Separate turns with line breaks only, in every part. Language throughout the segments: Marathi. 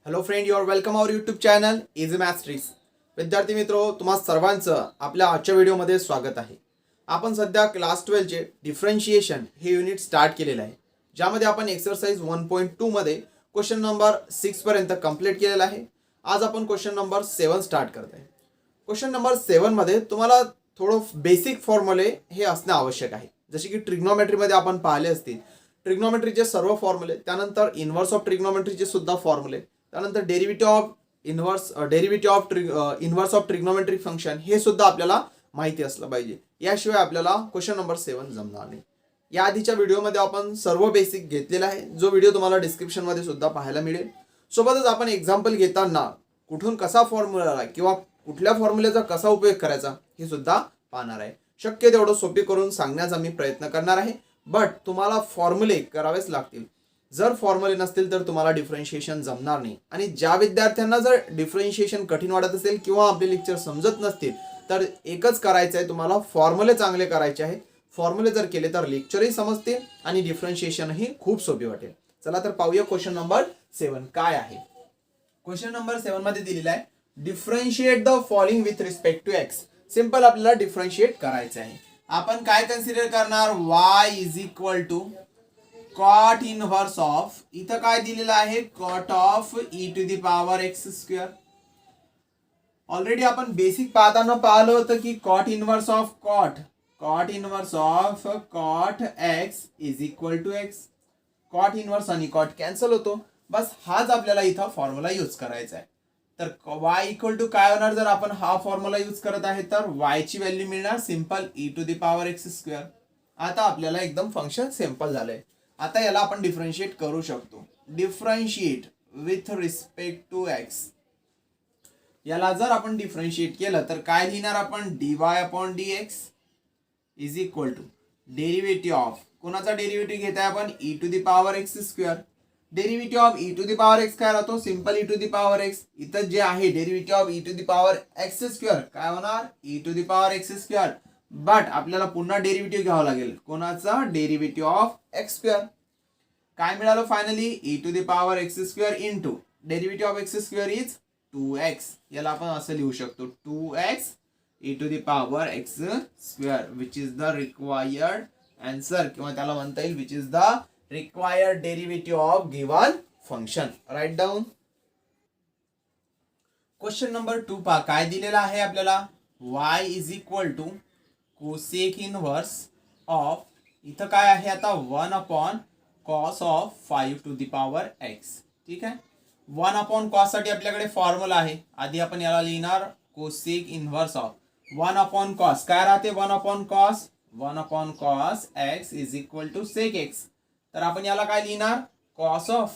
Hello friend, your welcome our YouTube channel easy maths tricks. विद्यार्थी मित्रो, तुम्हा सर्वांचं आपल्या आजच्या व्हिडिओमध्ये स्वागत आहे. आपण सध्या क्लास 12चे डिफरन्शिएशन हे युनिट स्टार्ट केलेलं आहे, ज्यामध्ये आपण एक्सरसाइज 1.2 मध्ये क्वेश्चन नंबर 6 पर्यंत कंप्लीट केलेला आहे. आज आपण क्वेश्चन नंबर 7 स्टार्ट करत आहे. क्वेश्चन नंबर 7 मध्ये तुम्हाला थोडं बेसिक फॉर्म्युले हे असणे आवश्यक आहे. जसे की ट्रिग्नोमेट्रीमध्ये आपण पाहिले असतील, ट्रिग्नोमेट्रीचे सर्व फॉर्म्युले, त्यानंतर इन्व्हर्स ऑफ ट्रिग्नोमेट्रीचे सुद्धा फॉर्म्युले, त्यानंतर डेरिव्हेटिव्ह ऑफ ट्रिग्नोमेट्रिक फंक्शन हे सुद्धा आपल्याला माहिती असलं पाहिजे. याशिवाय आपल्याला क्वेश्चन नंबर 7 जमणार नाही. या आधीच्या व्हिडिओमध्ये आपण सर्व बेसिक घेतलेला आहे, जो व्हिडिओ तुम्हाला डिस्क्रिप्शनमध्ये सुद्धा पाहायला मिळेल. सोबतच आपण एक्झाम्पल घेताना कुठून कसा फॉर्म्युला किंवा कुठल्या फॉर्म्युलेचा कसा उपयोग करायचा हे सुद्धा पाहणार आहे. शक्य तेवढं सोपे करून सांगण्याचा मी प्रयत्न करणार आहे, बट तुम्हाला फॉर्म्युले करावेच लागतील. जर फॉर्म्युले नसतील तर तुम्हाला डिफरन्शिएशन जमणार नाही. आणि ज्या विद्यार्थ्यांना जर डिफरन्शिएशन कठीण वाटत असेल किंवा आपले लेक्चर समजत नसतील तर एकच करायचं आहे, तुम्हाला फॉर्म्युले चांगले करायचे आहेत. फॉर्म्युले जर केले तर लेक्चरही समजते आणि डिफरन्शिएशनही खूप सोपे वाटेल. चला तर पाहूया क्वेश्चन नंबर 7 काय आहे. क्वेश्चन नंबर 7 मध्ये दिलेला आहे, differentiate the following with respect to x. Simple आपल्याला डिफरन्शिएट करायचं आहे. आपण काय कन्सिडर करणार, y is equal to cot inverse of, इथं काय दिलेलं आहे, cot of e to the power x square. Already आपण बेसिक पाहताना पाहिलं होतं की cot inverse of cot x is equal to x. Cot inverse आणि कॉट कॅन्सल होतो. बस हाच आपल्याला इथं फॉर्म्युला यूज करायचा आहे. तर y इक्वल टू काय होणार, जर आपण हा फॉर्म्युला यूज करत आहे तर y ची व्हॅल्यू मिळणार simple e to the power x square. आता आपल्याला एकदम फंक्शन सिंपल झालंय. आता याला आपण डिफरन्शिएट करू शकतो. Differentiate with respect to x. याला जर आपण डिफरन्शिएट केलं तर काय लिहिणार आपण, d y upon d x is equal to derivative of, कोणाचा डेरिव्हेटिव्ह घेताय आपण, e to the power x square. Derivative of e to the power x काय राहतो, simple e to the power x. इथं जे आहे derivative of e to the power x square काय होणार, e to the power x square. But आपल्याला पुन्हा डेरिव्हेटिव्ह घ्यावं लागेल, कोणाचा, डेरिव्हेटिव्ह ऑफ एक्स स्क्वेअर. काय मिळालं finally, e to the power x square into derivative of x square is 2x. याला आपण असं लिहू शकतो, 2x e to the power x square, which is the required answer, किंवा त्याला म्हणता येईल which is the required derivative of given function. Write down. Question number 2 पहा काय दिलेला आहे आपल्याला, y is equal to cosec inverse of, इथं काय आहे आता, 1 upon cos of 5 to the power x. ठीक आहे. 1 अपॉन कॉस साठी आपल्याकडे फॉर्म्युला आहे. आधी आपण याला लिहिणार cosec inverse of 1 upon cos. काय राहते, 1 upon cos x is equal to sec x. तर आपण याला काय लिहिणार, cos of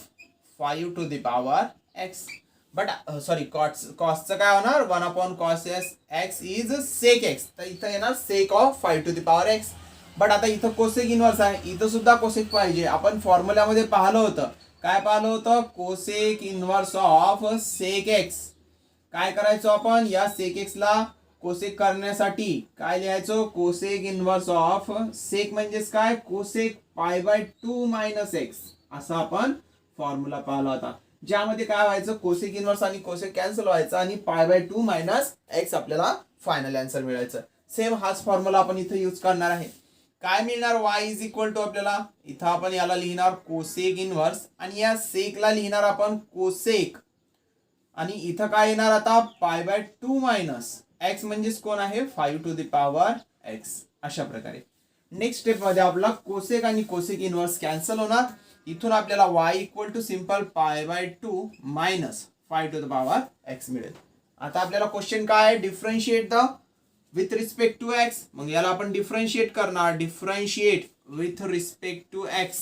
5 to the power x. But sorry, कॉसचं काय होणार, 1 upon cos x is sec x. तर इथं येणार sec of 5 to the power x. But आता इथं कोसेक इनव्हर्स आहे, इथं सुद्धा कोसेक पाहिजे. आपण फॉर्म्युल्यामध्ये पाहिलं होतं, काय पाहिलं होतं, cosec inverse of sec x. काय करायचो आपण, या सेक एक्स ला कोसेक करण्यासाठी काय लिहायचो, कोसेक इनव्हर्स ऑफ सेक म्हणजेच काय, कोसेक पाय बाय 2 मायनस एक्स, असा आपण फॉर्म्युला पाहिला होता. ज्यामध्ये काय व्हायचं, कोसेक इनव्हर्स आणि कोसेक कॅन्सल व्हायचं आणि पाय बाय 2 मायनस एक्स आपल्याला फायनल आन्सर मिळायचं. सेम हाच फॉर्म्युला आपण इथे यूज करणार आहे. काय मिळणार, y इज इक्वल टू आपल्याला, इथं आपण याला लिहिणार कोसेक इनव्हर्स आणि या सेकला लिहिणार आपण कोसेक, आणि इथं काय येणार आता, पाय बाय 2 मायनस एक्स म्हणजेच कोण आहे, 5 टू द पॉवर एक्स. अशा प्रकारे नेक्स्ट स्टेप मध्ये आपला कोसेक आणि कोसेक इनव्हर्स कॅन्सल होणार. इथून आपल्याला y equal to simple pi by 2 minus 5 to the power x मिळेल. आता आपल्याला क्वेश्चन काय आहे, differentiate the with respect to x. मग याला आपण डिफरन्शिएट करणार, differentiate with respect to x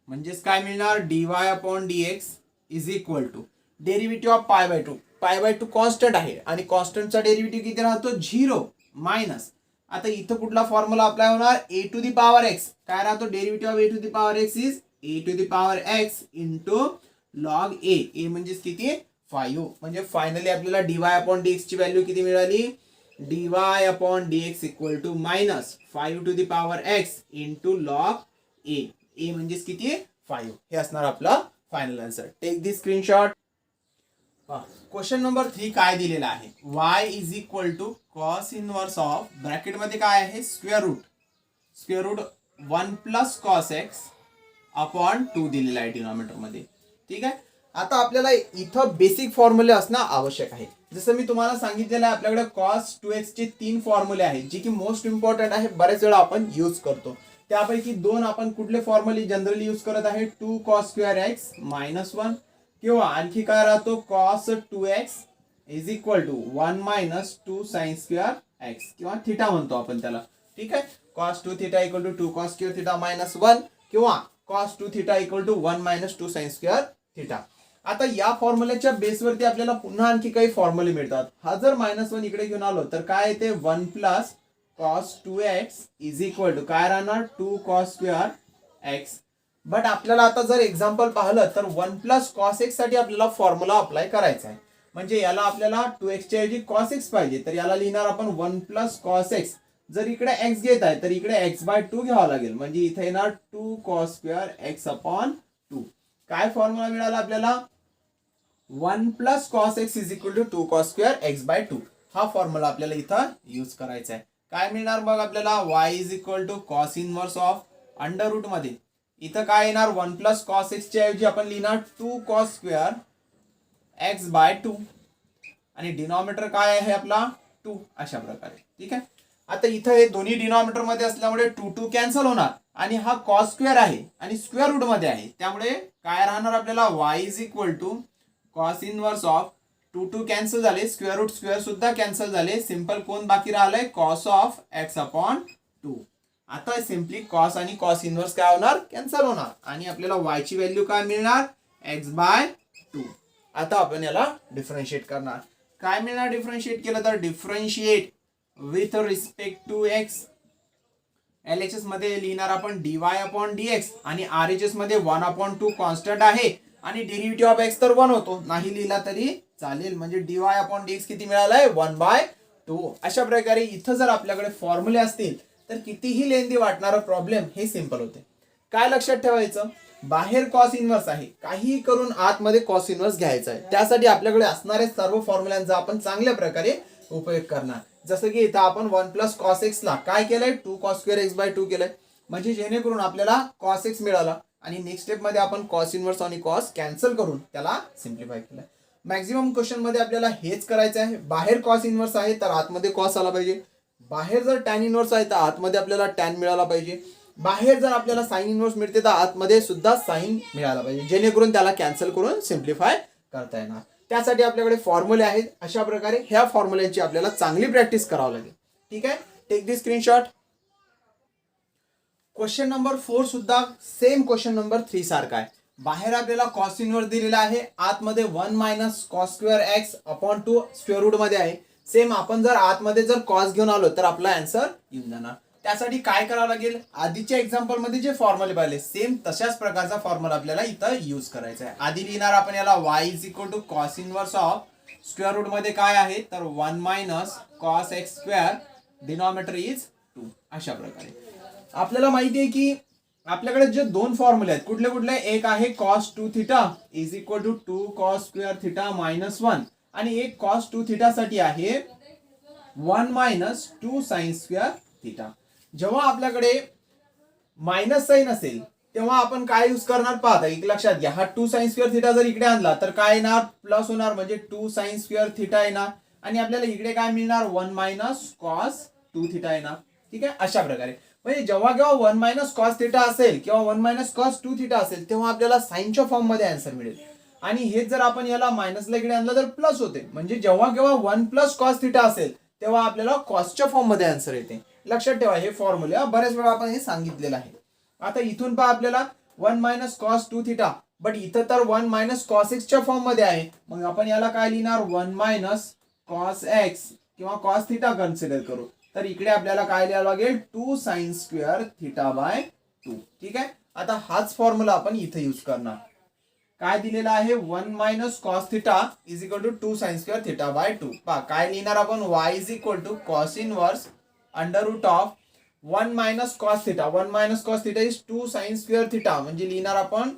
म्हणजेच काय मिळणार, dy upon d x is equal to derivative of pi by 2. Pi by 2 constant आहे आणि कॉन्स्टंटचा डेरिव्हेटिव्ह किती राहतो, 0 मायनस. आता इथं कुठला फॉर्म्युला अप्लाय होणार, A to the power x. काय राहतो, derivative of A to the power x is A to the power x into log A. A म्हणजेच किती, 5. म्हणजे फायनली आपल्याला डीवाय अपॉन डी एक्स ची व्हॅल्यू किती मिळाली, dy upon dx equal to minus 5 to the power x into log a. a म्हणजेच किती, 5. हे असणार आपला final answer. Take the screenshot. Question number 3 काय दिलेला आहे, y is equal to cos inverse of ब्रॅकेटमध्ये काय आहे square root 1 plus cos x upon 2 दिलेला आहे डिनॉमिनेटर मध्ये. ठीक आहे. आता आपल्याला इथं बेसिक फॉर्म्युले असणं आवश्यक आहे. जसं मी तुम्हाला सांगितलेलं आहे आपल्याकडे कॉस 2x चे 3 फॉर्म्युले आहेत जे की मोस्ट इम्पॉर्टंट आहे, बरेच वेळा आपण यूज करतो. त्यापैकी 2 आपण कुठले फॉर्म्युले जनरली यूज करत आहे, 2 कॉस स्क्वेअर एक्स मायनस 1 किंवा आणखी काय राहतो cos 2x is equal to 1 minus 2 sine square x किंवा थिटा म्हणतो आपण त्याला. ठीक आहे. Cos 2 theta equal to 2 cos square theta minus 1 किंवा cos 2 theta equal to 1 minus 2 sine square theta. आता या फॉर्म्युल्याच्या बेसवरती आपल्याला पुन्हा आणखी काही फॉर्म्युले मिळतात. हा जर -1 इकडे घेऊन आलो तर काय येते 1 plus cos 2x is equal to काय राहणार 2 कॉस स्क्वेअर एक्स. बट आपल्याला आता जर एक्झाम्पल पाहिलं तर 1 प्लस कॉस एक्स साठी आपल्याला फॉर्म्युला अप्लाय करायचा आहे. म्हणजे याला आपल्याला 2x च्या ऐवजी कॉस एक्स पाहिजे तर याला लिहिणार आपण 1 प्लस कॉस एक्स. जर इकडे एक्स घेत आहे तर इकडे x/2 घ्यावा लागेल. म्हणजे इथे येणार 2 कॉस स्क्वेअर एक्स अपॉन 2. काय फॉर्म्युला मिळाला आपल्याला 1 plus cos x is equal to 2 cos square x/2. हा फॉर्म्युला आपल्याला इथं यूज करायचा आहे. काय मिळणार बघ आपल्याला y is equal to cos inverse of under root मध्ये इथं काय येणार 1 प्लस कॉस एक्स च्या ऐवजी आपण लिहिणार 2 कॉस स्क्वेअर x/2 आणि डिनॉमिनेटर काय आहे आपला 2 अशा प्रकारे. ठीक आहे. आता इथं हे दोन्ही डिनॉमिनेटर मध्ये असल्यामुळे 2 कॅन्सल होणार आणि हा कॉस स्क्वेअर आहे आणि स्क्वेअर रूट मध्ये आहे त्यामुळे काय राहणार आपल्याला y is equal to cos inverse of 2 cancel झाले, स्क्वेअर रूट स्क्वेअर सुद्धा कॅन्सल झाले, सिंपल कोण बाकी राहिलंय कॉस ऑफ x अपॉन 2. आता सिंपली कॉस आणि कॉस इनवर्स काय होणार कॅन्सल होणार आणि आपल्याला y ची व्हॅल्यू काय मिळणार x/2. आता आपण याला डिफरन्शिएट करणार. काय मिळणार डिफरन्शिएट केलं तर differentiate with respect to x. LHS मध्ये लिहिणार आपण dy अपॉन dx आणि RHS मध्ये 1/2 कॉन्स्टंट आहे आणि डेरिव्हेटिव्ह ऑफ x तर 1 होतो, नाही लिहिला तरी चालेल. म्हणजे dy अपॉन dx किती मिळालाय 1/2. अशा प्रकारे इथं जर आपल्याकडे फॉर्म्युले असतील तर कितीही लेंदी वाटणारा प्रॉब्लेम हे सिंपल होते. काय लक्षात ठेवायचं बाहेर कॉस इनवर्स आहे, काहीही करून आतमध्ये कॉस इनवर्स घ्यायचा आहे. त्यासाठी आपल्याकडे असणारे सर्व फॉर्म्युलांचा आपण चांगल्या प्रकारे उपयोग करणार. जसं की इथं आपण 1 प्लस कॉस एक्स ला काय केलंय 2 कॉस स्क्वेअर x/2 केलंय. म्हणजे जेणेकरून आपल्याला कॉस एक्स मिळाला आणि नेक्स्ट स्टेप मध्ये आपण कॉस इनवर्स आणि कॉस कॅन्सल करून त्याला सिम्प्लिफाय केलं. मॅक्झिमम क्वेश्चन मध्ये आपल्याला हेच करायचं आहे. बाहेर कॉस इनवर्स आहे तर आतमध्ये कॉस आला पाहिजे. बाहेर जर टॅन इनवर्स आहे तर आतमध्ये आपल्याला टॅन मिळाला पाहिजे. बाहेर जर आपल्याला साइन इनवर्स मिळते तर आतमध्ये सुद्धा साइन मिळाला पाहिजे, जेणेकरून त्याला कॅन्सल करून सिम्प्लिफाय करता येणार. त्यासाठी आपल्याकडे फॉर्म्युले आहेत. अशा प्रकारे ह्या फॉर्म्युल्यांची आपल्याला चांगली प्रॅक्टिस करावी लागेल. ठीक आहे. Take the screenshot. Question number 4 सुद्धा सेम क्वेश्चन नंबर 3 सारखा आहे. बाहेर आपल्याला कॉस इनवर्स दिलेला आहे, आतमध्ये 1 minus cos square x upon 2 square root मध्ये आहे. सेम आपण जर आतमध्ये जर कॉस घेऊन आलो तर आपला आन्सर येऊन जाणार. त्यासाठी काय करावं लागेल आधीच्या एक्झाम्पल मध्ये जे फॉर्म्युले पाहिले सेम तशाच प्रकारचा फॉर्म्युला आपल्याला इथं यूज करायचा आहे. आधी लिहिणार आपण याला y is equal to cos inverse of square root मध्ये काय आहे तर 1 minus cos x square denominator is 2. अशा प्रकारे आपल्याला माहिती आहे की आपल्याकडे जे दोन फॉर्म्युले आहेत कुठले कुठले, एक आहे cos 2 theta is equal to 2 cos square theta minus 1 आणि एक कॉस 2 थिटा साठी आहे 1 मायनस 2 साइन स्क्वेअर थिटा. जेव्हा आपल्याकडे मायनस साइन असेल तेव्हा आपण काय यूज करणार पाहता एक लक्षात घ्या. हा 2 साइन स्क्वेअर थिटा जर इकडे आणला तर काय येणार प्लस होणार म्हणजे 2 साइन स्क्वेअर थिटा येणार आणि आपल्याला इकडे काय मिळणार 1 मायनस कॉस 2 थिटा येणार. ठीक आहे. अशा प्रकारे म्हणजे जेव्हा केव्हा 1 मायनस कॉस थिटा असेल किंवा 1 मायनस कॉस 2 थिटा असेल तेव्हा आपल्याला साइनच्या फॉर्म मध्ये आन्सर मिळेल आणि हेच जर आपण याला मायनसला इकडे आणलं तर प्लस होते. म्हणजे जेव्हा केव्हा 1 प्लस कॉस थिटा असेल तेव्हा आपल्याला कॉसच्या फॉर्म मध्ये आन्सर येते. लक्षात ठेवा हे फॉर्म्युला बऱ्याच वेळा आपण हे सांगितलेलं आहे. आता इथून पहा आपल्याला 1 मायनस कॉस 2 थिटा बट इथं तर 1 मायनस कॉस एक्स च्या फॉर्म मध्ये आहे. मग आपण याला काय लिहिणार 1 मायनस कॉस एक्स किंवा कॉस थिटा कन्सिडर करू तर इकडे आपल्याला काय लिहावं लागेल 2 साइन स्क्वेअर थिटा बाय 2. ठीक आहे. आता हाच फॉर्म्युला आपण इथे यूज करणार. काय दिलेला आहे 1 minus cos theta is equal to 2 sine square theta by 2. पहा काय लिहिणार आपण y is equal to cos inverse under root of 1 minus cos theta. 1 minus cos theta is 2 sine square theta म्हणजे लिहिणार आपण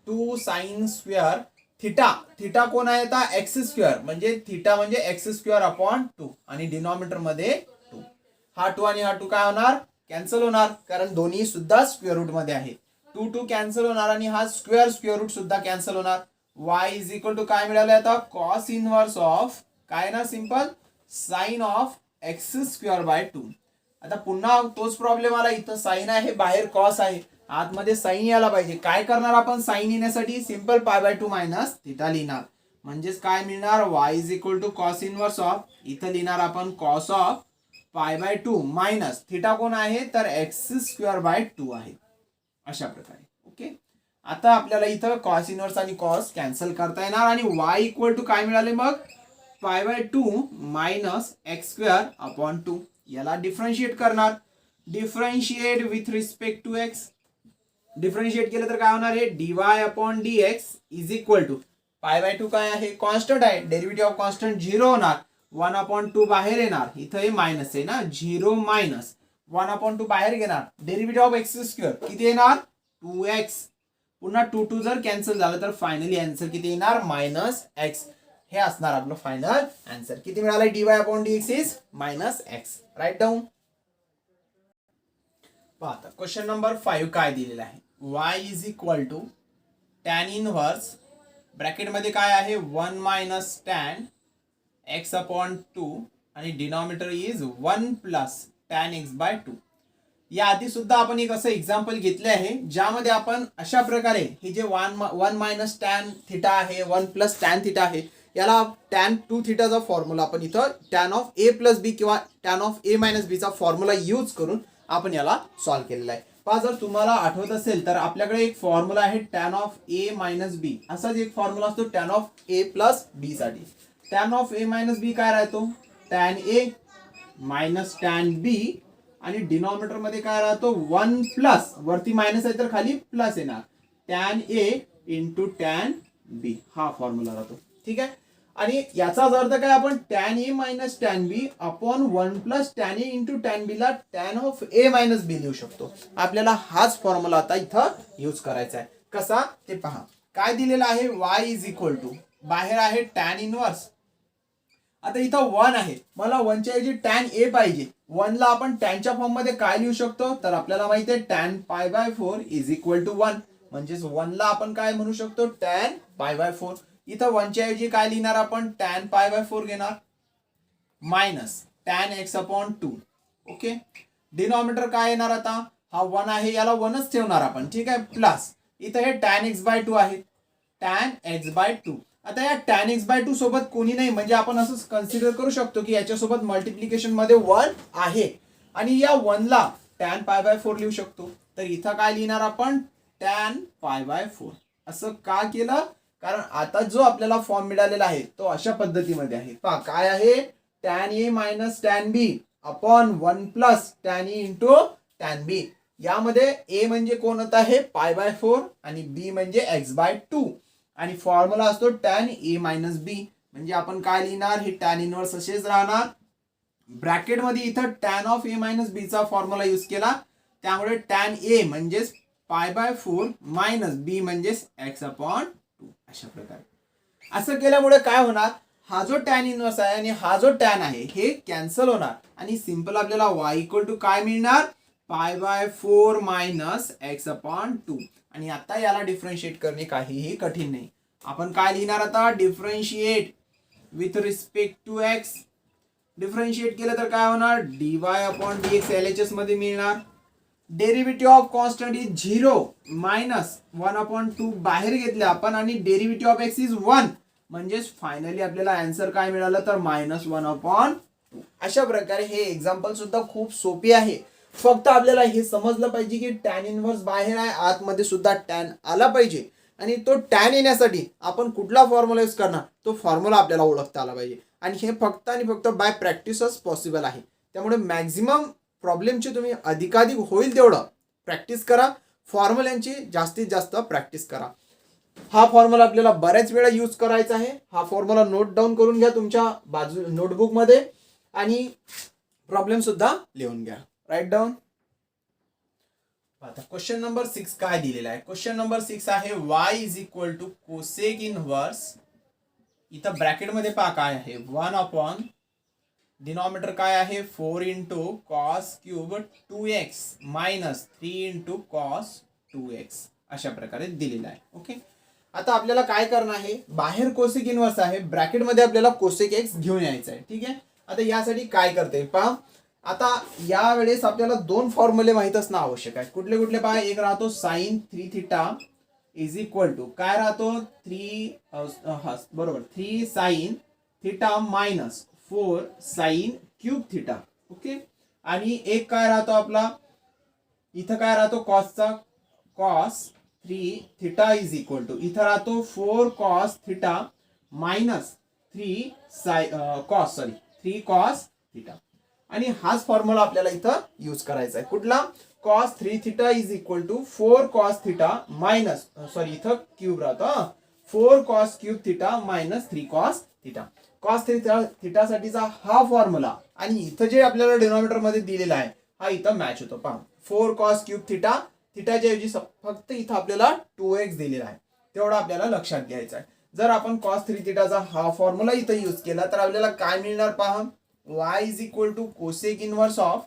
2 साइन स्क्वेअर थिटा. थिटा कोण आहे आता एक्स स्क्वेअर, म्हणजे थिटा म्हणजे एक्स स्क्वेअर अपॉन 2 आणि डिनॉमिनेटर मध्ये 2. हा 2 आणि हा 2 काय होणार, कॅन्सल होणार, कारण दोन्ही सुद्धा स्क्वेअर रूट मध्ये आहे. 2 2 कॅन्सल होणार आणि हा स्क्वेअर रूट सुद्धा कॅन्सल होणार. y इज इक्वल टू काय मिळालं आता, कॉस इनवर्स ऑफ काय ना, simple sine of x square by 2. आता पुन्हा तोच प्रॉब्लेम आला, इथं साइन आहे, बाहेर कॉस आहे, आतमध्ये साइन यायला पाहिजे. काय करणार आपण साइन येण्यासाठी, simple pi by 2 minus theta लिहिणार, म्हणजेच काय मिळणार, y is equal to cos inverse of, इथं लिहिणार आपण cos of pi by 2 minus theta कोण आहे तर एक्स स्क्वेअर बाय 2 आहे. अशा प्रकारे. ओके, आता आपल्याला इथं कॉस इनवर्स आणि कॉस कॅन्सल करता येणार आणि y इक्वल टू काय मिळाले मग, pi by 2 minus x square upon 2. याला डिफरन्शिएट करणार, differentiate with respect to x. Differentiate केलं तर काय होणार आहे, dy upon dx is equal to pi by 2 काय आहे, कॉन्स्टंट आहे, डेरिव्हेटिव्ह ऑफ कॉन्स्टंट 0 होणार, 1/2 बाहेर येणार, इथं हे मायनस आहे ना, 0 मायनस 1/2 बाहेर घेणार, डेरिव्हेटिव्ह ऑफ एक्स स्क्वेअर किती येणार 2x, पुन्हा 2 2 जर कॅन्सल झालं तर फायनली आन्सर किती येणार मायनस एक्स. हे असणार आपलं फायनल आन्सर. किती मिळालं, dy upon dx is minus x. Write down. पाहता क्वेश्चन नंबर 5 काय दिलेला आहे, y is equal to tan inverse bracket मध्ये काय आहे 1 मायनस टॅन एक्स अपॉन 2 आणि denominator is 1 plus tan x by 2. या आधी सुद्धा आपण एक असं एक्झाम्पल घेतले आहे, ज्यामध्ये आपण अशा प्रकारे हे जे 1 मायनस टॅन थिटा आहे, 1 प्लस टॅन थिटा आहे, याला टॅन 2 थिटाचा फॉर्म्युला आपण इथं टॅन ऑफ ए प्लस बी किंवा टॅन ऑफ ए मायनस बी चा फॉर्म्युला यूज करून आपण याला सॉल्व्ह केलेला आहे. पहा, जर तुम्हाला आठवत असेल तर आपल्याकडे एक फॉर्म्युला आहे टॅन ऑफ ए मायनस बी, असाच एक फॉर्म्युला असतो टॅन ऑफ ए प्लस बी साठी. टॅन ऑफ ए मायनस बी काय राहतो, टॅन ए मायनस टॅन बी आणि डिनॉमिनेटर मध्ये काय राहतो 1 प्लस, वरती मायनस आहे तर खाली प्लस येणार, टॅन ए इंटू टॅन बी. हा फॉर्म्युला राहतो. ठीक आहे, आणि याचाच अर्थ काय, आपण tan A minus tan B upon 1 plus tan A into tan बी ला टॅन ऑफ ए मायनस बी लिहू शकतो. आपल्याला हाच फॉर्म्युला आता इथं यूज करायचा आहे. कसा ते पहा, काय दिलेलं आहे, y इज इक्वल टू बाहेर आहे टॅन इनवर्स. आता इथं 1 आहे, मला 1 च्या ऐवजी टॅन ए पाहिजे. 1 ला आपण टॅनच्या फॉर्म मध्ये काय लिहू शकतो, तर आपल्याला माहिती आहे टॅन पाय बाय 4 इज इक्वल टू 1, म्हणजेच 1 ला आपण काय म्हणू शकतो टॅन पाय बाय 4. इथं 1 च्या ऐवजी काय लिहिणार आपण, टॅन पाय बाय 4 घेणार minus tan x upon 2. Okay, denominator काय येणार, आता हा 1 आहे, याला 1च ठेवणार आपण. ठीक आहे, प्लस इथं हे टॅन एक्स बाय 2 आहे, टॅन एक्स बाय 2. आता या टॅन एक्स बाय 2 सोबत कोणी नाही, म्हणजे आपण असं कन्सिडर करू शकतो की याच्यासोबत मल्टिप्लिकेशन मध्ये 1 आहे आणि या 1 ला टॅन पाय बाय 4 लिहू शकतो. तर इथं काय लिहिणार आपण, टॅन पाय बाय 4. असं का केलं, कारण आता जो आपल्याला फॉर्म मिळालेला आहे तो अशा पद्धतीमध्ये आहे. पहा काय आहे, tan A minus tan B upon 1 plus tan A into tan बी. यामध्ये ए म्हणजे कोण होता आहे पाय बाय 4 आणि बी म्हणजे एक्स बाय 2 आणि फॉर्म्युला असतो टॅन ए मायनस बी. म्हणजे आपण काय लिहिणार, हे टॅन इनवर्स असेच राहणार, ब्रॅकेट मध्ये इथं टॅन ऑफ ए मायनस बी चा फॉर्म्युला यूज केला, त्यामुळे टॅन ए म्हणजेच पाय बाय 4 मायनस बी म्हणजेच एक्स अपॉन 2. अशा प्रकारे असं केल्यामुळे काय होणार, हा जो टॅन इनवर्स आहे आणि हा जो टॅन आहे हे कॅन्सल होणार आणि सिंपल आपल्याला y इक्वल टू काय मिळणार, पाय बाय 4 मायनस एक्स अपॉन 2. आणि आता याला डिफरन्शिएट करणे काहीही कठीण नाही. आपण काय लिहिणार आता, differentiate with respect to x. Differentiate केलं तर काय होणार, dy अपॉन dx LHS मध्ये मिळणार, derivative of constant is 0 minus 1/2 बाहेर घेतले आपण आणि डेरिव्हेटिव्ह ऑफ एक्स इज 1, म्हणजेच फायनली आपल्याला आन्सर काय मिळालं तर मायनस 1/2. अशा प्रकारे हे एक्झाम्पल सुद्धा खूप सोपे आहे. फक्त आपल्याला हे समजलं पाहिजे की टॅन इनवर्स बाहेर आहे, आतमध्ये सुद्धा टॅन आला पाहिजे आणि तो टॅन येण्यासाठी आपण कुठला फॉर्म्युला यूज करणार तो फॉर्म्युला आपल्याला ओळखता आला पाहिजे. आणि हे फक्त आणि फक्त बाय प्रॅक्टिसच पॉसिबल आहे. त्यामुळे मॅक्झिमम प्रॉब्लेमची तुम्ही अधिकाधिक होईल तेवढं प्रॅक्टिस करा, फॉर्म्युल्यांची जास्तीत जास्त प्रॅक्टिस करा. हा फॉर्म्युला आपल्याला बऱ्याच वेळा यूज करायचा आहे. हा फॉर्म्युला नोट डाऊन करून घ्या तुमच्या बाजू नोटबुक मध्ये आणि प्रॉब्लेम सुद्धा लिहून घ्या. Write down. आता क्वेश्चन नंबर 6 काय दिलेला आहे? क्वेश्चन नंबर 6 आहे y is equal to cosec inverse, इथं ब्रॅकेटमध्ये पहा काय आहे, 1 अपॉन डिनॉमिनेटर काय आहे 4 into cos cube 2x minus 3 into cos 2x अशा प्रकारे दिलेला आहे. ओके, आता आपल्याला काय करणं आहे, बाहेर कोसेक इनव्हर्स आहे, ब्रॅकेटमध्ये आपल्याला कोसेक एक्स घेऊन यायचं आहे. ठीक आहे, आता यासाठी काय करते पहा, आता यावेळेस आपल्याला दोन फॉर्म्युले माहित असणं आवश्यक आहे. कुठले कुठले पहा, एक राहतो sine 3 theta is equal to काय राहतो 3 sine theta minus 4 sine cube theta. Okay, आणि एक काय राहतो आपला, इथं काय राहतो कॉसचा, cos 3 theta is equal to इथं राहतो 4 cos theta minus 3 cos theta. आणि हाच फॉर्म्युला आपल्याला इथं यूज करायचा आहे. कुठला, cos 3 theta is equal to 4 cos theta minus इथं क्यूब राहतो 4 cos cube theta minus 3 cos theta. Cos theta साठीचा हा फॉर्म्युला आणि इथं जे आपल्याला डिनॉमिनेटर मध्ये दिलेला आहे हा इथं मॅच होतो. पहा 4 कॉस क्यूब थिटा, थिटाच्या ऐवजी फक्त इथं आपल्याला 2x दिलेला आहे, तेवढा आपल्याला लक्षात घ्यायचा आहे. जर आपण कॉस 3 थिटाचा हा फॉर्म्युला इथं यूज केला तर आपल्याला काय मिळणार पहा, y is equal to cosec inverse of,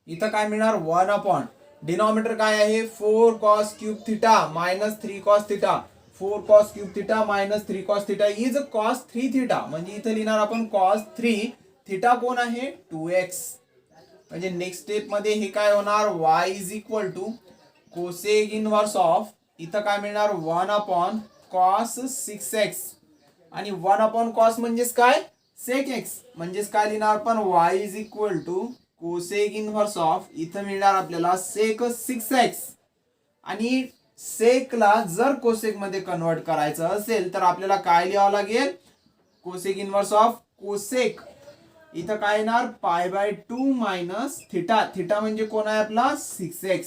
इथं काय मिळणार 1 अपॉन डिनॉमिनेटर काय आहे 4 cos cube theta minus 3 cos theta, 4 cos cube theta minus 3 cos theta is cos 3 theta, म्हणजे इथं लिहिणार आपण कॉस 3 थिटा कोण आहे 2x. म्हणजे नेक्स्ट स्टेप मध्ये हे काय होणार, y is equal to cosec inverse of, इथं काय मिळणार 1 अपॉन कॉस 6x, आणि 1 अपॉन कॉस म्हणजेच काय सेक एक्स, म्हणजेच काय लिहिणार आपण y is equal to cosec inverse of, इथं मिळणार आपल्याला सेक 6x, आणि सेकला जर कोसेक मध्ये कन्वर्ट करायचं असेल तर आपल्याला काय लिहावं लागेल, कोसेक इनव्हर्स ऑफ कोसेक, इथं काय येणार पाय बाय 2 मायनस थिटा, थिटा म्हणजे कोण आहे आपला 6x.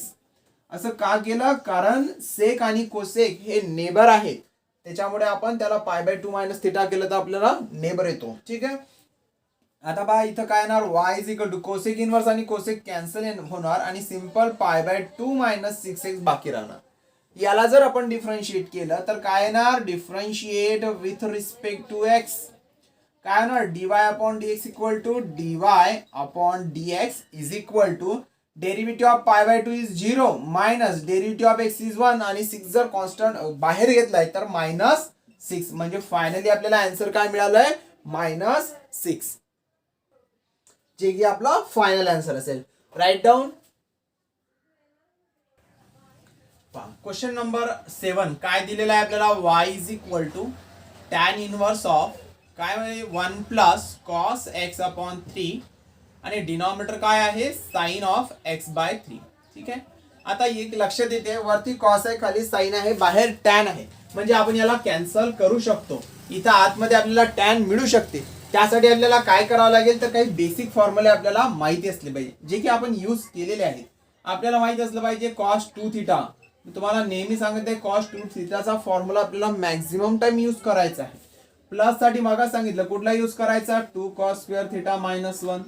असं का केलं, कारण सेक आणि कोसेक हे नेबर आहेत, त्याच्यामुळे आपण त्याला पाय बाय 2 मायनस थिटा केलं तर आपल्याला नेबर येतो. ठीक आहे, आता बघा इथं काय येणार y is equal to cosec inverse आणि कोसेक कॅन्सल होणार आणि simple pi by 2 minus 6x बाकी राहणार. याला जर आपण डिफरन्शिएट केलं तर काय येणार, differentiate with respect to x, काय होणार dy upon dx equal to dy upon dx is equal to derivative of pi by 2 is 0 minus derivative of x is 1, आणि 6 जर कॉन्स्टंट बाहेर घेतलाय तर मायनस 6, म्हणजे फायनली आपल्याला आन्सर काय मिळालंय मायनस 6, जे की आपला फायनल आन्सर असेल. Write down. क्वेश्चन नंबर 7 काय दिलेला आहे आपल्याला, y is equal to tan inverse of काय म्हणजे 1 प्लस कॉस x अपॉन 3, आणि डिनॉमिनेटर काय आहे साइन ऑफ x बाय 3. ठीक आहे, आता एक लक्षात येते वरती कॉस आहे खाली साइन आहे बाहेर टॅन आहे, म्हणजे आपण याला कॅन्सल करू शकतो, इथं आतमध्ये आपल्याला टॅन मिळू शकते. त्यासाठी आपल्याला काय करावं लागेल तर काही बेसिक फॉर्म्युले आपल्याला माहिती असले पाहिजे, जे की आपण यूज केलेले आहेत. आपल्याला माहिती असलं पाहिजे कॉस 2 थिटा, तुम्हाला नेहमी सांगते कॉस 2 थिटाचा फॉर्म्युला आपल्याला मॅक्झिमम टाइम यूज करायचा आहे. प्लस साठी मागा सांगितलं कुठला यूज करायचा 2 cos square theta minus 1,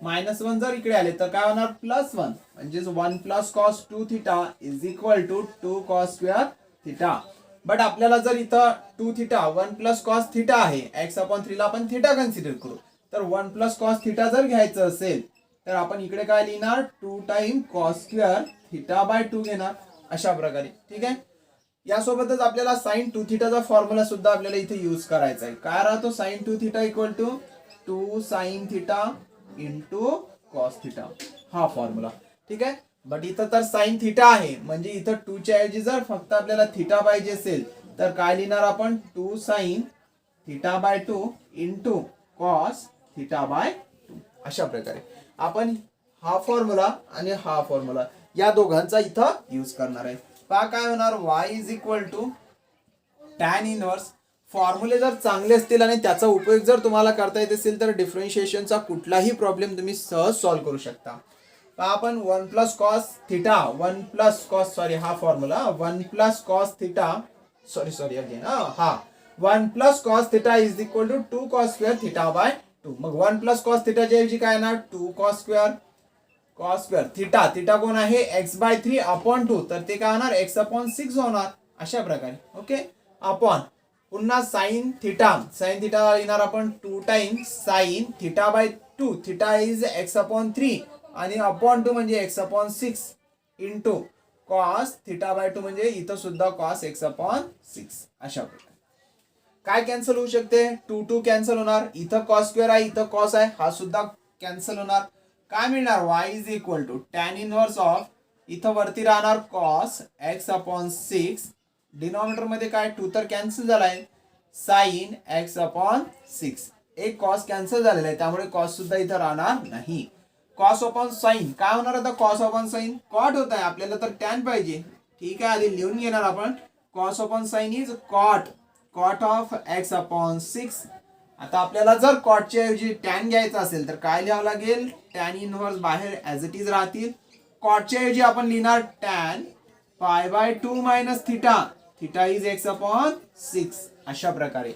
minus 1 जर इकडे आले तर काय होणार प्लस 1, म्हणजेच 1 plus cos 2 theta is equal to 2 cos square theta. But आपल्याला जर इथं 2 थिटा 1 प्लस कॉस थिटा आहे, x अपॉन 3 ला आपण थिटा कन्सिडर करू, तर 1 प्लस कॉस थिटा जर घ्यायचं असेल तर आपण इकडे काय लिहिणार 2 time cos square theta by 2 घेणार अशा प्रकारे. ठीक आहे, यासोबतच आपल्याला साइन 2 थिटाचा फॉर्म्युला सुद्धा आपल्याला इथे यूज करायचा आहे. काय राहतो sine 2 theta equal to 2 sine theta into cos theta, हा फॉर्म्युला. ठीक आहे, बट इथं तर साइन थिटा आहे, म्हणजे इथं 2 च्या ऐवजी जर फक्त आपल्याला थिटा पाहिजे असेल तर काय लिहिणार आपण 2 sine theta by 2 into cos theta by 2 अशा प्रकारे आपण हा फॉर्म्युला आणि हा फॉर्म्युला या दोघांचा इथं यूज करणार आहे. पहा काय होणार y is equal to tan inverse. फॉर्म्युले जर चांगले असतील आणि त्याचा उपयोग जर तुम्हाला करता येत असेल तर डिफरन्शिएशनचा कुठलाही प्रॉब्लेम तुम्ही सहज सॉल्व्ह करू शकता. पहा आपण 1 plus cos theta 1 plus cos हा formula 1 plus cos theta again हा 1 plus cos theta is equal to 2 cos square theta by 2. मग 1 प्लस कॉस थिटाच्या ऐवजी काय येणार 2 cos square cos square theta, theta कोण आहे x/3 अपॉन 2, तर ते काय होणार x/6 होणार अशा प्रकारे. ओके, अपॉन पुन्हा साइन थिटा, साइन थिटा लिहिणार आपण 2 times sine theta, theta is x/3 आणि अपॉन 2 म्हणजे x/6 इंटू कॉस थिटा/2 म्हणजे इथं सुद्धा कॉस x/6 अशा प्रकारे. काय कॅन्सल होऊ शकते, 2 2 कॅन्सल होणार, इथं कॉस स्क्वेअर आहे इथं कॉस आहे, हा सुद्धा कॅन्सल होणार. काय मिळणार y is equal to tan inverse of, इथं वरती राहणार कॉस x/6, डिनॉमिनेटर मध्ये काय 2 तर कॅन्सल झालाय, साइन x/6, एक कॉस कॅन्सल झालेला आहे त्यामुळे कॉस सुद्धा इथं राहणार नाही. कॉस अपॉन साइन काय होणार आता, कॉस अपॉन साइन कॉट होत आहे, आपल्याला तर टॅन पाहिजे. ठीक आहे, आधी लिहून घेणार आपण, cos upon sine is cot, cot of x/6. आता आपल्याला जर कॉटच्या ऐवजी टॅन घ्यायचा असेल तर काय लिहावं लागेल, टॅन इनव्हर्स बाहेर ऍज इट इज राहतील, कॉटच्या ऐवजी आपण लिहिणार tan π/2 minus theta, theta is x/6 अशा प्रकारे.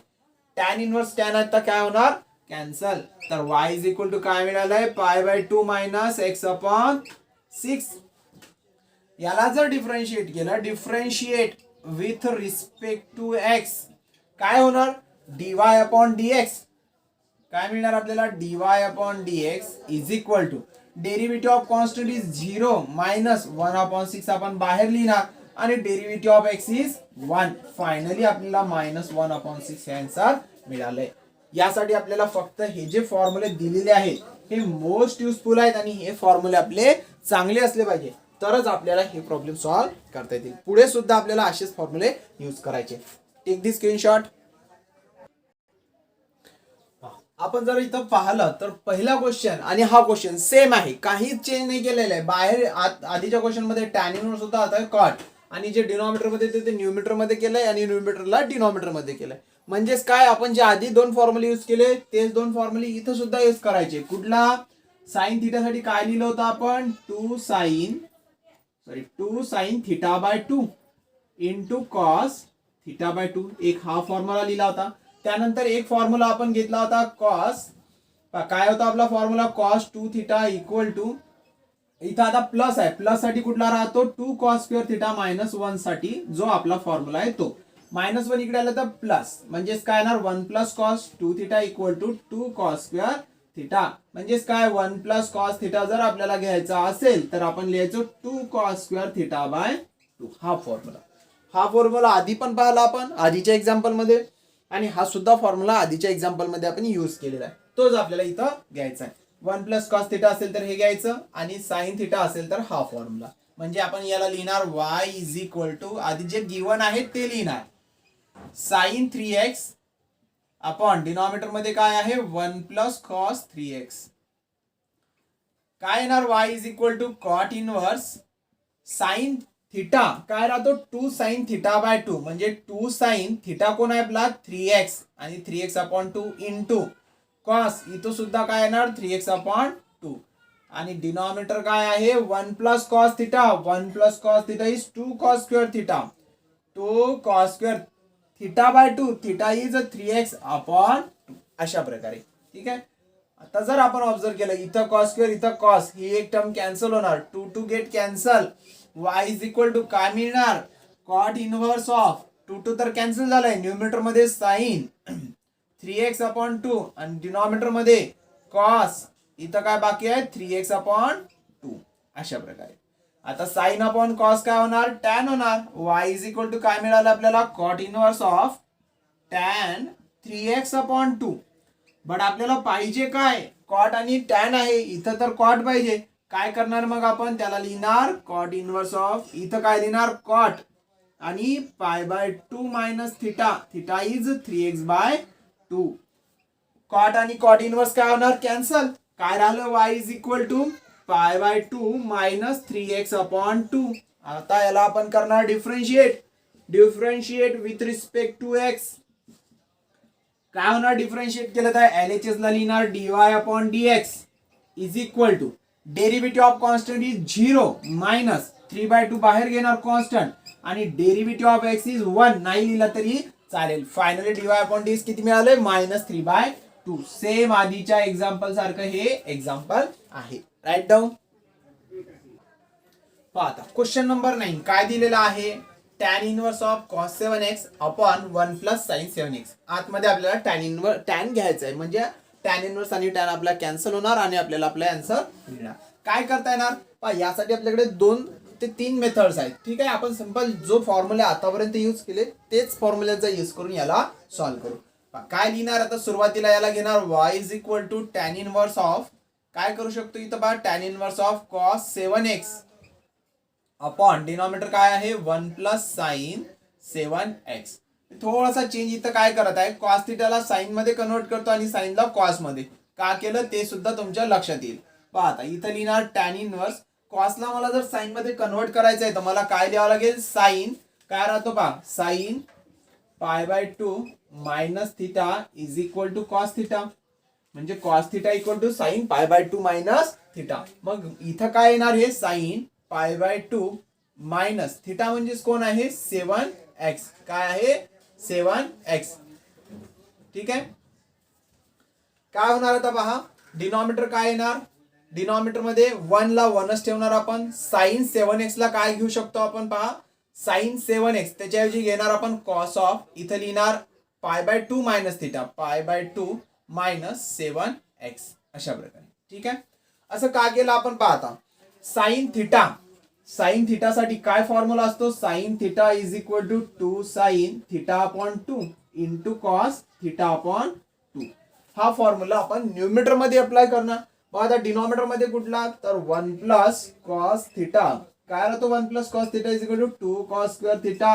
टॅन इनव्हर्स टॅन आता काय होणार कॅन्सल, तर y इज इक्वल टू काय मिळालंय π/2 मायनस x/6. याला जर डिफरन्शिएट केलं, differentiate with respect to x काय होणार dy/dx, काय मिळणार आपल्याला dy/dx is equal to derivative of constant is 0 minus 1/6 आपण बाहेर लिहिणार आणि derivative of x is 1. Finally आपल्याला -1/6 हे आन्सर मिळालंय. यासाठी आपल्याला फक्त हे जे फॉर्म्युले दिलेले आहेत हे मोस्ट युजफुल आहेत आणि हे फॉर्म्युले आपले चांगले असले पाहिजे तरच आपल्याला हे प्रॉब्लेम सॉल्व्ह करता येतील. पुढे सुद्धा आपल्याला असेच फॉर्म्युले यूज करायचे. Take the screenshot. आपण जर इथं पाहिलं तर पहिला क्वेश्चन आणि हा क्वेश्चन सेम आहे, काहीच चेंज नाही केलेलं आहे. बाहेर आधीच्या क्वेश्चन मध्ये टॅन इनव्हर्स होता, आता कॉट, आणि जे डिनॉमिनेटर मध्ये ते न्यूमिनेटर मध्ये केलंय आणि न्यूमिनेटरला डिनॉमिनेटर मध्ये केलंय. म्हणजेच काय, आपण जे आधी दोन फॉर्म्युले यूज केले तेच दोन फॉर्म्युले इथं सुद्धा यूज करायचे. कुठला, साइन थिटा साठी काय लिहिलं होतं आपण 2 साइन थिटा/2 इंटू कॉस थिटा/2, एक हा फॉर्म्युला लिहिला होता. त्यानंतर एक फॉर्म्युला आपण घेतला होता कॉस, काय होता आपला formula cos 2 theta equal to, इथं आता प्लस आहे, प्लस साठी कुठला राहतो 2 कॉस स्क्वेअर थिटा -1 साठी जो आपला फॉर्म्युला आहे तो, -1 इकडे आलं तर प्लस, म्हणजेच काय येणार 1 plus cos 2 theta equal to 2 cos square theta. म्हणजेच काय 1 प्लस कॉस थिटा जर आपल्याला घ्यायचा असेल तर आपण लिहायचो 2 कॉस स्क्वेअर थिटा/2. हा फॉर्म्युला आधी पण पाहिला आपण आधीच्या एक्झाम्पल मध्ये, आणि हा सुद्धा फॉर्म्युला आधीच्या एक्झाम्पल मध्ये आपण यूज केलेला आहे, तोच आपल्याला इथं घ्यायचा आहे. 1 प्लस कॉस थिटा असेल तर हे घ्यायचं आणि साइन थिटा असेल तर हा फॉर्म्युला. म्हणजे आपण याला लिहिणार y इज इक्वल टू, आधी जे गिवन आहे ते लिहिणार साइन 3x अपॉन डिनॉमिनेटर मध्ये काय आहे 1 प्लस कॉस 3x, काय येणार y is equal to cot inverse sine theta काय राहतो 2 साइन थिटा/2, म्हणजे 2 साइन थिटा कोण आहे आपला 3x आणि 3x/2 इंटू कॉस, इथं सुद्धा काय येणार 3x/2 आणि डिनॉमिनेटर काय आहे 1 plus cos theta, 1 plus cos theta is 2 cos square theta, 2 cos square theta, theta is 3x/2 अशा प्रकारे. ठीक आहे, आता जर आपण ऑब्झर्व केलं इथं कॉस स्क्वेअर इथं कॉस, ही एक टर्म कॅन्सल होणार, 2 2 get cancel, y is equal to काय मिळणार कॉट इनव्हर्स ऑफ 2 2 तर कॅन्सल झालाय, न्यूमिनेटर मध्ये साइन 3x/2 आणि डिनॉमिनेटर मध्ये कॉस, इथं काय बाकी आहे 3x/2 अशा प्रकारे. आता साइन अपॉन कॉस काय होणार टॅन होणार, y इज इक्वल टू काय मिळालं आपल्याला cot inverse of tan 3x/2. But आपल्याला पाहिजे काय कॉट आणि टॅन आहे, इथं तर कॉट पाहिजे. काय करणार मग आपण, त्याला लिहिणार कॉट इनव्हर्स ऑफ, इथं काय लिहिणार कॉट आणि π/2 minus theta, theta is 3x/2. Cot आणि कॉट इनव्हर्स काय होणार कॅन्सल, काय राहिलं y is equal to π/2 minus 3x/2. आता याला आपण करणार differentiate with respect to x. काय होणार डिफरन्शिएट केलं तर LHS ला लिहिणार dy/dx is equal to derivative of constant is 0 minus 3/2 बाहेर घेणार कॉन्स्टंट आणि डेरिव्हेटिव्ह ऑफ x इज 1 नाही लिहिला तरी चालेल. फायनली dy/dx किती मिळाले -3/2. सेम आधीच्या एक्झाम्पल सारखं हे एक्झाम्पल आहे. Write down. पाहता क्वेश्चन नंबर 9 काय दिलेला आहे, tan inverse of cos 7x upon 1 plus sine 7x. आतमध्ये आपल्याला tan घ्यायचं आहे, म्हणजे tan इनवर्स आणि tan आपला कॅन्सल होणार आणि आपल्याला आपला आन्सर मिळणार. काय करता येणार पहा, यासाठी आपल्याकडे 2 ते 3 मेथड्स आहेत. ठीक आहे, आपण सिंपल जो फॉर्म्युला आतापर्यंत यूज केले तेच फॉर्म्युल्याचा यूज करून याला सॉल्व्ह करू. काय लिहिणार आता, सुरुवातीला याला घेणार y is equal to tan inverse of, काय करू शकतो इथं बघा, tan inverse of cos 7x upon denominator काय आहे 1 प्लस साइन 7x. थोडासा चेंज इथं काय करत आहे, cos थीटाला साइन मध्ये कन्वर्ट करतो आणि साइनला cos मध्ये. का केलं ते सुद्धा तुमच्या लक्षात येईल. पहा आता इथं लिहिणार tan इनवर्स, cosला मला जर साइन मध्ये कन्वर्ट करायचं आहे तर मला काय लिहावं लागेल, साइन काय राहतो पहा, sine π/2 minus theta is equal to cos theta, म्हणजे cos theta equal to sine π/2 minus theta. मग इथं काय येणार, हे साइन π/2 मायनस थीटा म्हणजेच कोण आहे 7x, काय आहे 7x. ठीक आहे, काय होणार आता पहा, डिनॉमिनेटर काय येणार, डिनॉमिनेटर मध्ये 1 ला 1च ठेवणार आपण. साइन 7x ला काय घेऊ शकतो आपण पहा, साइन 7x त्याच्याऐवजी घेणार आपण cos ऑफ, इथं लिहिणार π/2 मायनस थीटा, π/2 मायनस 7x अशा प्रकारे. ठीक आहे, असं का केलं आपण पाहता, साइन थीटा साठी काय फॉर्म्युला असतो, sine theta is equal to 2 sine theta upon 2 into cos theta upon 2. हा फॉर्म्युला आपण न्यूमरेटर मध्ये अप्लाय करणार. बघा आता डिनॉमिनेटर मध्ये कुठला, तर 1 प्लस कॉस थीटा, काय राहतो 1 plus cos theta is equal to 2 cos square theta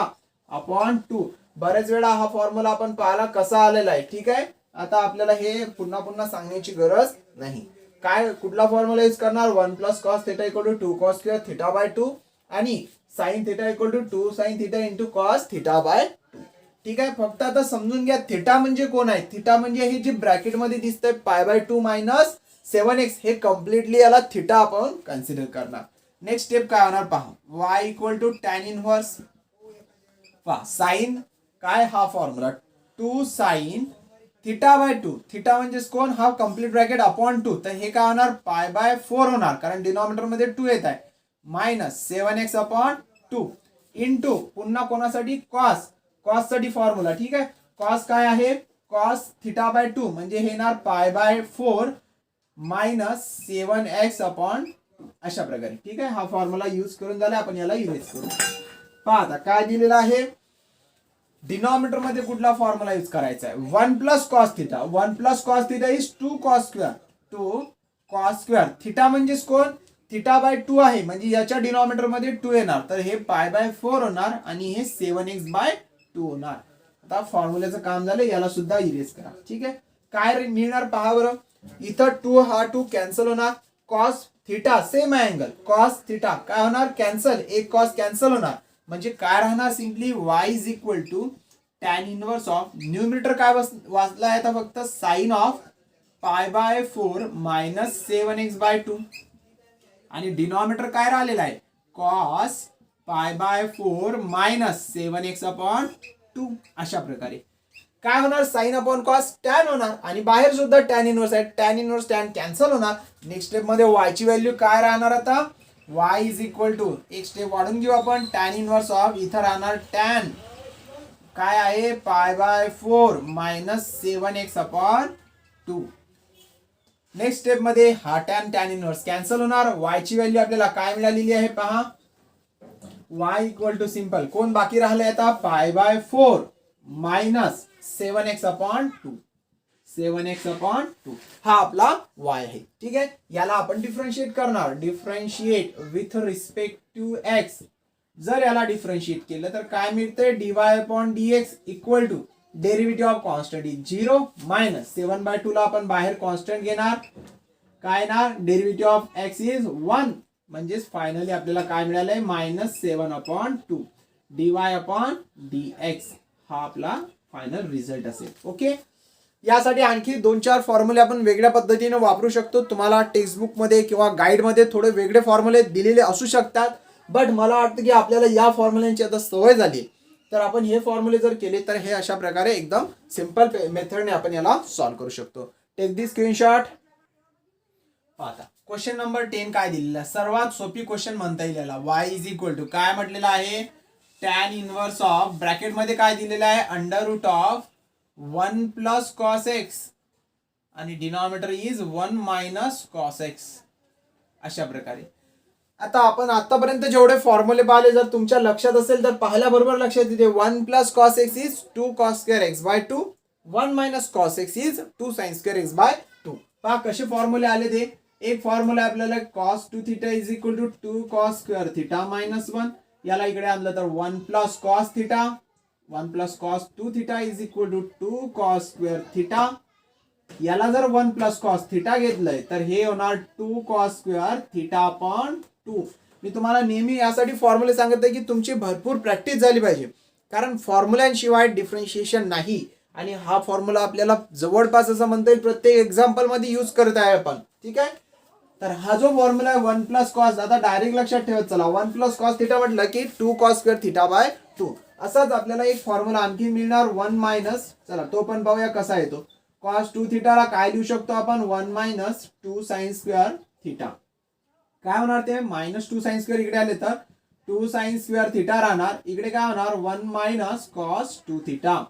upon 2. बरेच वेळा हा फॉर्म्युला आपण पाहिला कसा आलेला आहे. ठीक आहे, आता आपल्याला हे पुन्हा पुन्हा सांगण्याची गरज नाही. काय कुठला फॉर्म्युला यूज करणार, 1 plus cos theta equal to 2 cos square theta by 2 आणि sine theta equal to 2 sine theta into cos theta by 2. ठीक आहे, फक्त आता समजून घ्या थीटा म्हणजे कोण आहे, थीटा म्हणजे हे जे ब्रॅकेट मध्ये दिसतंय π/2 मायनस 7x, हे कम्प्लिटली याला थीटा आपण कन्सिडर करणार. नेक्स्ट स्टेप काय होणार पहा, y equal to tan inverse, पहा साइन काय हा formula 2 sine theta by 2, theta म्हणजेच कोण, हा कम्प्लीट ब्रॅकेट अपॉन 2, तर हे काय होणार π/4 होणार कारण डिनॉमिनेटर मध्ये 2 येत आहे, मायनस 7x अपॉन 2 इंटू पुन्हा कोणासाठी कॉस साठी फॉर्म्युला. ठीक आहे, कॉस काय आहे, कॉस थीटा बाय 2 म्हणजे हे येणार π/4 मायनस 7x अपॉन 2 अशा प्रकारे. ठीक आहे, हा फॉर्म्युला यूज करून झाला, आपण याला इरेज करू. पहा आता काय दिलेलं आहे, डिनॉमिनेटर मध्ये कुठला फॉर्म्युला यूज करायचा आहे, 1 plus cos theta, 1 plus cos theta is 2 cos square, 2 cos square theta म्हणजेच कोण, थीटा बाय 2 आहे म्हणजे याच्या डिनॉमिनेटर मध्ये 2 येणार, तर हे π/4 होणार आणि हे 7x बाय 2 होणार. आता फॉर्म्युल्याचं काम झालं, याला सुद्धा इरेज करा. ठीक आहे, काय मिळणार पहा बरं, इथं 2 हा 2 कॅन्सल होणार, cos theta same angle, cos theta काय होणार कॅन्सल, एक कॉस कॅन्सल होणार, म्हणजे काय राहणार simply y is equal to tan inverse of, numerator काय वाचला आहे आता फक्त sign of π/4 minus 7x bye 2 आणि डिनॉमिनेटर काय राहिलेला आहे cos π/4 मायनस 7x अपॉन 2 अशा प्रकारे. काय होणार साइन अपॉन कॉस tan होणार आणि बाहेर सुद्धा tan इनवर्स आहे, tan इनवर्स tan कॅन्सल होणार. नेक्स्ट स्टेप मध्ये y ची व्हॅल्यू काय राहणार आता, y इज इक्वल टू, एक स्टेप वाढून घेऊ आपण, tan इनवर्स ऑफ इथं राहणार tan काय आहे π/4 minus 7x upon 2. Next step मध्ये हा tan इनवर्स कॅन्सल होणार, y ची व्हॅल्यू आपल्याला काय मिळालेली आहे पहा, y इक्वल टू सिंपल कोण बाकी राहिलंय आता π/4 minus 7x upon 2, 7x upon 2 हा आपला y आहे. ठीक आहे, याला आपण डिफरन्शिएट करणार, differentiate with respect to x. जर याला डिफरन्शिएट केलं तर काय मिळते, dy upon dx equal to derivative of constant is 0 minus 7/2 ला आपण बाहेर कॉन्स्टंट घेणार, काय ना डेरिव्हेटिव्ह ऑफ x इज 1 म्हणजेच फायनली आपल्याला काय मिळालंय मायनस 7/2 dy अपॉन dx हा आपला फायनल रिझल्ट असेल. ओके, यासाठी आणखी 2-4 फॉर्म्युले आपण वेगळ्या पद्धतीने वापरू शकतो. तुम्हाला टेक्स्टबुक मध्ये किंवा गाईड मध्ये थोडे वेगळे फॉर्म्युले दिलेले असू शकतात, बट मला वाटतं की आपल्याला या फॉर्म्युल्यांची आता सवय झाली, तर आपण हे फॉर्म्युले जर केले तर हे अशा प्रकारे एकदम सिंपल मेथडने आपण याला सॉल्व्ह करू शकतो. Take the screenshot. आता क्वेश्चन नंबर 10 काय दिलेला आहे? सर्वात सोपी क्वेश्चन म्हणता येईल याला. y इज इक्वल टू काय म्हटलेलं आहे? टॅन इनवर्स ऑफ ब्रॅकेटमध्ये काय दिलेलं आहे? Under root of 1 plus cos x आणि denominator is 1 minus cos x. अशा प्रकारे आता आपण आतापर्यंत जेवढे फॉर्म्युले पाहिले जर तुमच्या लक्षात असेल तर पाहिल्याबरोबर लक्षात येते 1 plus cos x is 2 cos square x by 2, 1 minus cos x is 2 sine square x by 2. पहा कसे फॉर्म्युले आले ते. एक फॉर्म्युला आपल्याला cos 2 theta is equal to 2 cos square theta minus 1. याला इकडे आणलं तर 1 plus cos theta, 1 plus cos 2 theta is equal to 2 cos square theta. याला जर 1 प्लस कॉस थिटा घेतलंय तर हे होणार 2 कॉस स्क्वेअर थिटा अपॉन 2. मी तुम्हाला नेहमी यासाठी फॉर्म्युले सांगत आहे की तुमची भरपूर प्रॅक्टिस झाली पाहिजे, कारण फॉर्म्युल्यांशिवाय डिफरन्शिएशन नाही. आणि हा फॉर्म्युला आपल्याला जवळपास असं म्हणता येईल प्रत्येक एक्झाम्पल मध्ये यूज करत आहे आपण. ठीक आहे, तर हा जो फॉर्म्युला आहे 1 प्लस कॉस, आता डायरेक्ट लक्षात ठेवत चला. 1 प्लस कॉस थिटा म्हटलं की 2 कॉस स्क्वेअर थिटा बाय 2. असाच आपल्याला एक फॉर्म्युला आणखी मिळणार 1 मायनस, चला तो पण पाहूया कसा येतो. कॉस 2 थिटाला काय लिहू शकतो आपण? 1 मायनस 2 साइन स्क्वेअर थिटा. काय होणार ते? मायनस 2 साइन स्क्वेअर इकडे आले तर 2 साइन स्क्वेअर थिटा राहणार. इकडे काय होणार? 1 मायनस कॉस 2 थिटा.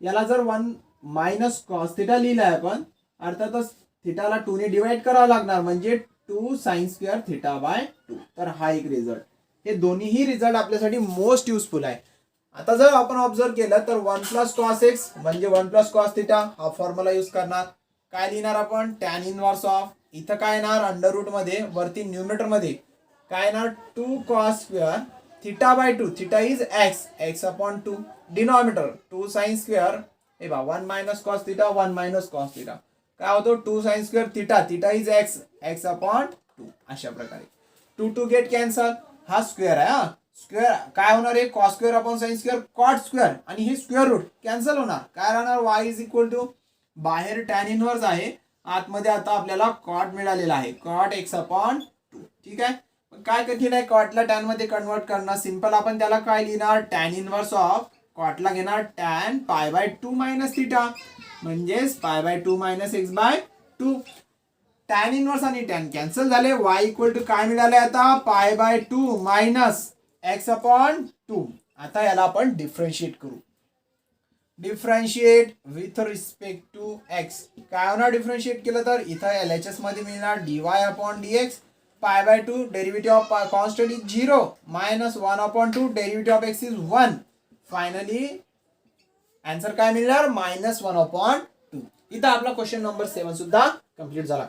याला जर 1 मायनस कॉस थिटा लिहिलाय आपण, अर्थातच थिटाला 2 ने डिवाइड करावं लागणार, म्हणजे 2 साइन स्क्वेअर थिटा बाय 2. तर हा एक रिझल्ट. हे दोन्हीही रिझल्ट आपल्यासाठी मोस्ट युजफुल आहे. आता जर आपण ऑब्झर्व केलं तर 1 प्लस कॉस एक्स म्हणजे 1 प्लस कॉस थिटा हा फॉर्म्युला यूज करणार. काय लिहिणार आपण? टॅन इनवर्स ऑफ, इथं काय येणार? अंडर रूट मध्ये, वरती न्यूमरेटर मध्ये काय येणार? 2 cos square theta by 2. Theta is x, x upon 2. Denominator 2 sine square, हे बघा 1 minus cos theta, 1 minus cos theta. काय होतो? 2 sine square theta, theta is x, x upon 2. अशा प्रकारे 2 टू गेट कॅन्सल. हा स्क्वेअर आहे, हा स्क्वेअर काय होणार आहे? Cos square upon sine square cot square, आणि हे स्क्वेअर रूट कॅन्सल होणार. काय राहणार? y इज इक्वल टू, बाहेर टॅन इनवर्स आहे, आतमध्ये आता आपल्याला कॉट मिळालेला आहे, कॉट एक्स अपॉन 2. ठीक आहे, काय कठीण आहे कॉटला टॅन मध्ये कन्वर्ट करणं? सिंपल. आपण त्याला काय लिहिणार? टॅन इनवर्स ऑफ कॉटला घेणार टॅन पाय बाय 2 मायनस थिटा, म्हणजेच pi by 2 minus x by 2. Tan inverse आणि टॅन कॅन्सल झाले. y इक्वल टू काय मिळाले आता? पाय बाय 2 मायनस एक्स अपॉन 2. आता याला आपण डिफरन्शिएट करू. Differentiate with respect to x. काय होणार डिफरन्शिएट केलं तर? इथं LHS मध्ये मिळणार dy अपॉन dx, पाय by 2 derivative of constant is 0 minus 1 upon 2 derivative of x is 1. Finally answer काय मिळणार? Minus 1 upon 2. इथं आपला क्वेश्चन नंबर 7 सुद्धा कंप्लीट झाला.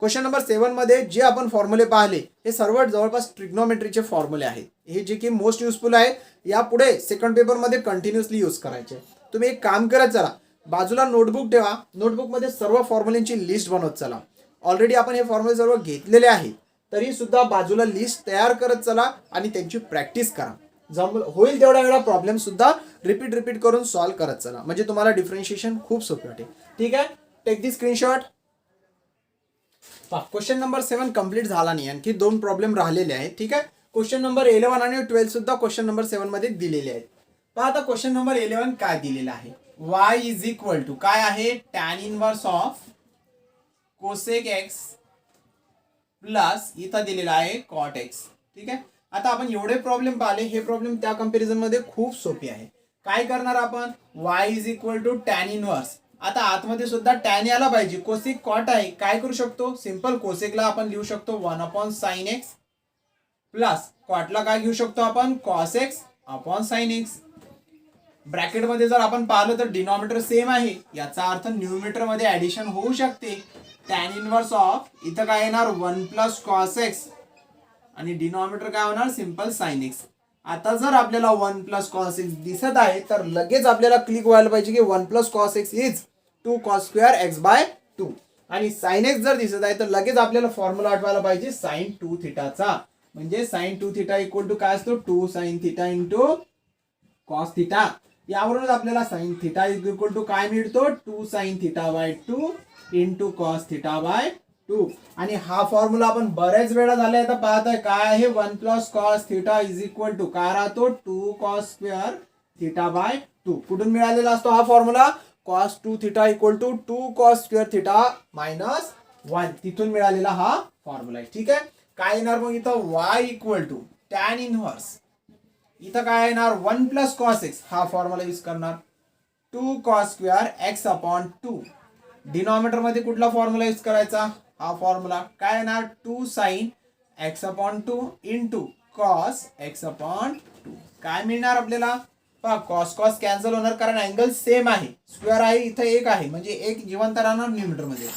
क्वेश्चन नंबर 7 मध्ये जे आपण फॉर्म्युले पाहिले हे सर्व जवळपास ट्रिग्नोमेट्रीचे फॉर्म्युले आहेत. हे जे की मोस्ट युजफुल आहे. यापुढे सेकंड पेपर मध्ये कंटिन्युअसली यूज करायचे. तुम्ही एक काम करत चला, बाजूला नोटबुक ठेवा, नोटबुक मध्ये सर्व फॉर्म्युलेची लिस्ट बनवत चला. ऑलरेडी आपण हे फॉर्म्युले सर्व घेतलेले आहेत, तरी सुद्धा बाजूला लिस्ट तयार करत चला आणि त्यांची प्रॅक्टिस करा. होईल तेवढ्या वेळा प्रॉब्लेम सुद्धा रिपीट करून सॉल्व्ह करत चला, म्हणजे तुम्हाला डिफरन्शिएशन खूप सोपे वाटेल. ठीक आहे, take the screenshot. Question number 7 complete झाला नाही, आणखी 2 प्रॉब्लेम राहिलेले आहेत. ठीक आहे, क्वेश्चन नंबर 11 आणि 12 सुद्धा क्वेश्चन नंबर 7 मध्ये दिलेले आहेत. पहा आता क्वेश्चन नंबर 11 काय दिलेला आहे? y इज इक्वल टू काय आहे? Tan inverse of cosec x plus इथं दिलेला आहे कॉट एक्स. ठीक आहे, आता आपण एवढे प्रॉब्लेम पाहिले, हे प्रॉब्लेम त्या कंपॅरिझन मध्ये खूप सोपे आहे. काय करणार आपण? y is equal to tan inverse. आता आतमध्ये सुद्धा टॅन यायला पाहिजे, कोसेक कॉट आहे. काय करू शकतो? सिंपल, कोसेकला आपण लिहू शकतो 1 अपॉन साइन एक्स, प्लस कॉटला काय घेऊ शकतो आपण? Cos x upon sine x. Bracket मध्ये जर आपण पाहिलं तर डिनॉमिनेटर सेम आहे, याचा अर्थ न्यूमरेटर मध्ये ऍडिशन होऊ शकते. टॅन इनवर्स ऑफ इथं काय येणार? 1 प्लस कॉस एक्स आणि डिनॉमिनेटर काय होणार? Simple sine x. आता जर आपल्याला 1 प्लस कॉस एक्स दिसत आहे तर लगेच आपल्याला क्लिक व्हायला पाहिजे की 1 plus cos x is 2 cos square x by 2. आणि साइन एक्स जर दिसत आहे तर लगेच आपल्याला फॉर्म्युला आठवायला पाहिजे साइन 2 थिटाचा, म्हणजे साइन 2 थिटा इक्वल टू काय असतो? 2 sine theta into cos theta. यावरूनच आपल्याला साइन थिटा इक्वल टू काय मिळतो? 2 sine theta by 2 into cos theta by 2. आणि हा फॉर्म्युला आपण बरेच वेळा झाले आता पाहत आहे. काय आहे? 1 plus cos theta is equal to काय राहतो? 2 कॉस स्क्वेअर थिटा बाय 2. कुठून मिळालेला असतो हा formula? cos 2 theta equal to 2 cos square theta minus 1 तिथून मिळालेला हा फॉर्म्युला आहे. ठीक आहे. काय येणार मग इथं y equal to tan inverse, इथं काय येणार 1 प्लस कॉस एक्स, हा फॉर्म्युला यूज करणार. 2 cos square x upon 2. Denominator मध्ये कुठला फॉर्म्युला यूज करायचा, हा फॉर्म्युला. काय येणार 2 sine x upon 2 into cos x upon 2. काय मिळणार आपल्याला, पहा कॉस कॉस कॅन्सल होणार कारण अँगल सेम आहे, स्क्वेअर आहे, इथं एक आहे म्हणजे एक जिवंत राहणार न्यूमिनेटर मध्ये.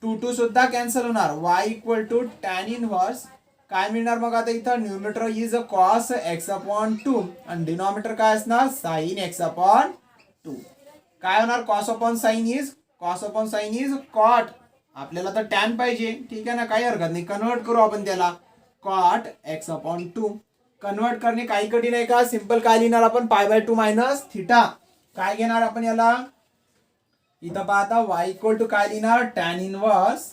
2 2 सुद्धा कॅन्सल होणार. y equal to tan inverse, काय मिळणार मग आता इथं numerator is cos x upon 2 आणि डिनॉमिनेटर काय असणार साइन एक्स अपॉन 2. काय होणार cos upon sine is cot, आपल्याला तर टॅन पाहिजे. ठीक आहे ना, काही हरकत नाही, कन्वर्ट करू आपण त्याला. कॉट एक्स अपॉन 2 कन्वर्ट करणे काही कठीण आहे का, सिंपल. काय लिहिणार आपण π/2 मायनस थिटा. काय घेणार आपण याला, इथं पाहता y इक्वल टू काय लिहिणार टॅन इनवर्स,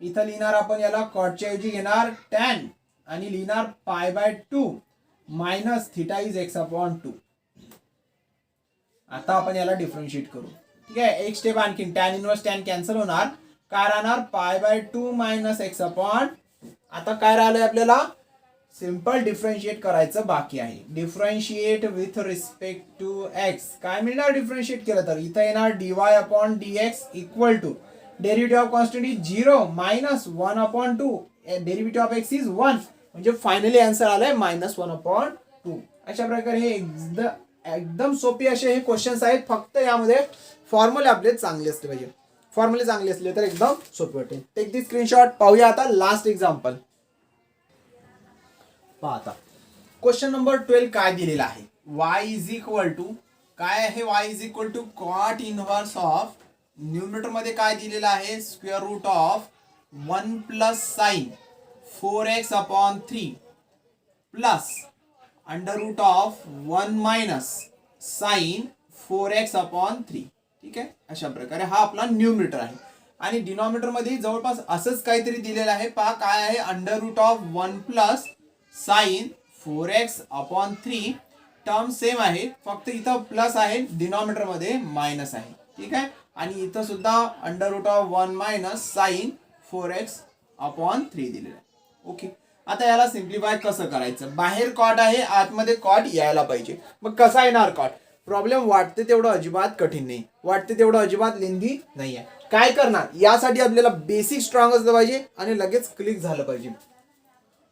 इथं लिहिणार आपण याला कॉटच्या ऐवजी घेणार टॅन आणि लिहिणार π/2 minus theta is x upon 2. आता आपण याला डिफरन्शिएट करू. ठीक आहे, एक स्टेप आणखी, टॅन इनवर्स टॅन कॅन्सल होणार, काय राहणार π/2 मायनस एक्स अपॉन. आता काय राहिलंय आपल्याला, सिंपल डिफरन्शिएट करायचं बाकी आहे. Differentiate with respect to x. काय मिळणार डिफरन्शिएट केलं तर, इथं येणार dy upon dx equal to derivative of constant is 0 minus 1 upon 2, derivative of x is 1, म्हणजे फायनली आन्सर आलाय -1 अपॉन 2. अशा प्रकारे हे एकदम सोपे असे हे क्वेश्चन्स आहेत. फक्त यामध्ये फॉर्म्युले आपले चांगले असले पाहिजे. फॉर्म्युले चांगले असले तर एकदम सोपे वाटेल. Take the screenshot. पाहूया आता लास्ट एक्झाम्पल. पहा आता क्वेश्चन नंबर 12 काय दिलेला आहे, y इज इक्वल टू काय आहे, y is equal to cot inverse of, numerator मध्ये काय दिलेला आहे square root of 1 plus sine 4x upon 3 plus under root of 1 minus sine 4x upon 3. ठीक आहे, अशा प्रकारे हा आपला न्यूमिनेटर आहे. आणि डिनॉमिनेटर मध्ये जवळपास असंच काहीतरी दिलेलं आहे. पहा काय आहे, under root of 1 plus sine 4x upon 3. Term same आहे, फक्त इथं प्लस आहे, डिनॉमिनेटर मध्ये मायनस आहे. ठीक आहे, आणि इथं सुद्धा under root of 1 minus sine 4x upon 3 दिलेलं आहे. ओके, आता याला सिम्प्लिफाय कसं करायचं, बाहेर कॉट आहे, आतमध्ये कॉट यायला पाहिजे. मग कसा येणार कॉट, प्रॉब्लेम वाटते तेवढं अजिबात कठीण नाही, वाटते तेवढं अजिबात लेंदी नाही आहे. काय करणार, यासाठी आपल्याला बेसिक स्ट्रॉंग असलं पाहिजे आणि लगेच क्लिक झालं पाहिजे.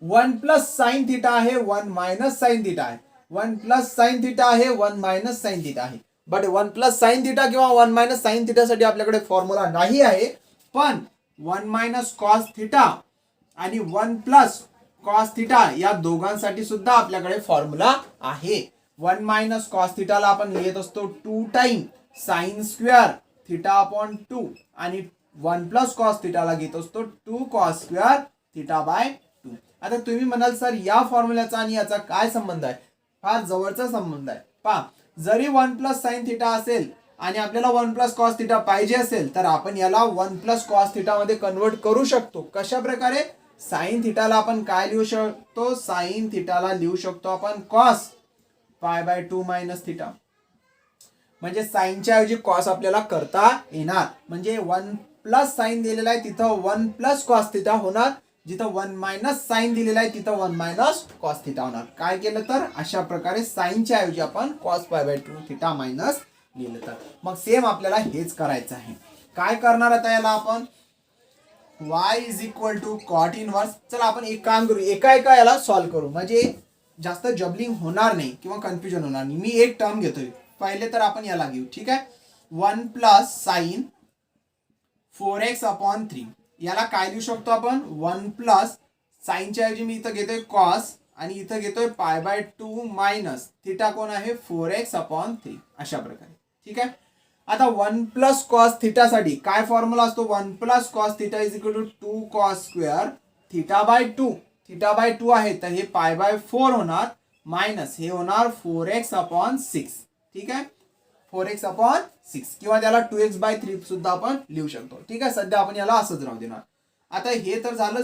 1 प्लस साइन थिटा आहे, 1 मायनस साइन थिटा आहे, 1 प्लस साइन थिटा आहे, 1 मायनस साइन थिटा आहे. बट 1 प्लस साइन थिटा किंवा 1 मायनस साइन थिटा साठी आपल्याकडे फॉर्म्युला नाही आहे. पण 1 मायनस कॉस थिटा आणि 1 प्लस कॉस थिटा या दोघांसाठी सुद्धा आपल्याकडे फॉर्म्युला आहे. 1 मायनस कॉस थिटाला आपण लिहित असतो 2 time sign square theta upon 2 आणि 1 प्लस कॉस थिटाला घेत असतो 2 कॉस स्क्वेअर थिटा बाय 2. आता तुम्ही म्हणाल सर या फॉर्म्युल्याचा आणि याचा काय संबंध आहे, फार जवळचा संबंध आहे. पहा, जरी 1 प्लस साइन थिटा असेल आणि आपल्याला 1 प्लस कॉस थिटा पाहिजे असेल तर आपण याला 1 प्लस कॉस थिटा मध्ये कन्वर्ट करू शकतो. कशा प्रकारे, साइन थिटाला आपण काय लिहू शकतो, साइन थिटाला लिहू शकतो आपण कॉस π/2 मायनस थिटा, म्हणजे साइनच्या ऐवजी कॉस आपल्याला करता येणार. म्हणजे 1 प्लस साइन दिलेला आहे तिथं 1 प्लस कॉस थिटा होणार, जिथं 1 मायनस साइन दिलेला आहे तिथं 1 मायनस कॉस थिटा होणार. काय केलं तर अशा प्रकारे साइनच्या ऐवजी आपण कॉस π/2 थिटा मायनस लिहिलं तर. मग सेम आपल्याला हेच करायचं आहे. काय करणार आता याला आपण, y is equal to cot inverse. चला आपण एक काम करू, एका याला सॉल्व्ह करू, म्हणजे जास्त जबलिंग होणार नाही किंवा कन्फ्युजन होणार नाही. मी एक टर्म घेतोय, पहिले तर आपण याला घेऊ. ठीक आहे, 1 प्लस साइन 4x अपॉन 3, याला काय लिहू शकतो आपण, 1 प्लस साइनच्या ऐवजी मी इथं घेतोय कॉस आणि इथं घेतोय π/2 मायनस थिटा कोण आहे 4x अपॉन 3, अशा प्रकारे. ठीक आहे, आता 1 प्लस कॉस थिटा साठी काय फॉर्म्युला असतो, 1 plus cos theta is equal to 2 cos square theta by 2. Theta by 2 आहे तर हे π/4 होणार, मायनस हे होणार 4x अपॉन 6. ठीक आहे, 4x अपॉन 6 किंवा त्याला 2x बाय 3 सुद्धा आपण लिहू शकतो. ठीक आहे, सध्या आपण याला असंच राहू देणार. आता हे तर झालं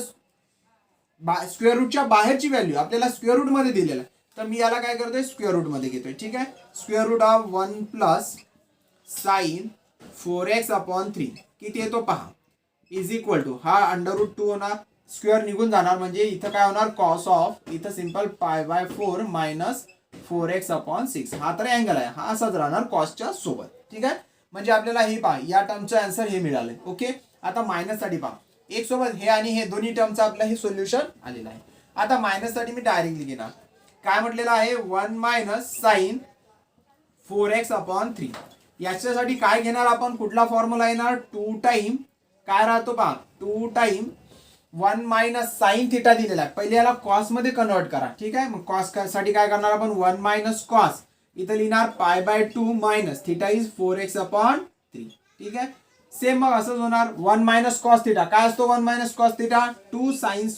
स्क्वेअर रूटच्या बाहेरची व्हॅल्यू, आपल्याला स्क्वेअर रूट मध्ये दिलेलं आहे, तर मी याला काय करतोय स्क्वेअर रूट मध्ये घेतोय. ठीक आहे, square root of 1 plus sine 4x upon 3 किती येतो पहा, इज इक्वल टू हा √2 होणार, स्क्वेअर निघून जाणार, म्हणजे इथं काय होणार कॉस ऑफ इथं सिंपल π/4 मायनस 4x/6. हा तर अँगल आहे, हा असाच राहणार कॉसच्या सोबत. ठीक आहे, म्हणजे आपल्याला हे पहा या टर्मचं आन्सर हे मिळाले. ओके, आता मायनस साठी पहा, एक सोबत हे आणि हे दोन्ही टर्मचं आपलं हे सोल्युशन आलेलं आहे. आता मायनस साठी मी डायरेक्टली घेणार, काय म्हटलेलं आहे 1 मायनस साइन 4x/3. याच्यासाठी काय घेणार आपण, कुठला फॉर्म्युला येणार 2 टाइम काय राहतो पहा 2 टाइम 1 मायनस साइन थिटा दिलेला आहे, पहिले याला कॉस मध्ये कन्वर्ट करा. ठीक आहे, मग कॉस साठी काय करणार आपण 1 मायनस कॉस, इथं लिहिणार π/2 मायनस थिटा इज 4x/3. ठीक आहे, सेम मग असंच होणार 1 मायनस कॉस थिटा, काय असतो 1 minus cos theta 2 sine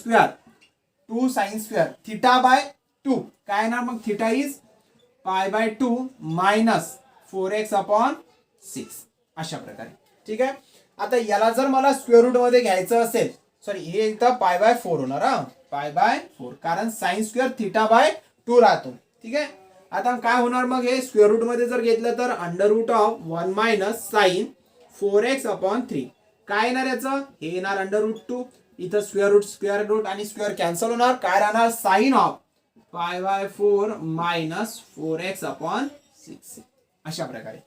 square theta by 2, काय येणार मग थिटा इज π/2 मायनस 4x/6 अशा प्रकारे. ठीक आहे, आता याला जर मला स्क्वेअर रूट मध्ये घ्यायचं असेल, सॉरी हे इथं π/4 होणार, हा π/4 कारण साइन स्क्वेअर थिटा बाय 2 राहतो. ठीक आहे, आता काय होणार मग हे स्क्वेअर रूट मध्ये जर घेतलं तर √1 मायनस साइन 4x/3 काय येणार याचं, हे येणार √2, इथं स्क्वेअर रूट आणि स्क्वेअर कॅन्सल होणार, काय राहणार साइन ऑफ π/4 मायनस 4x/6 अशा प्रकारे.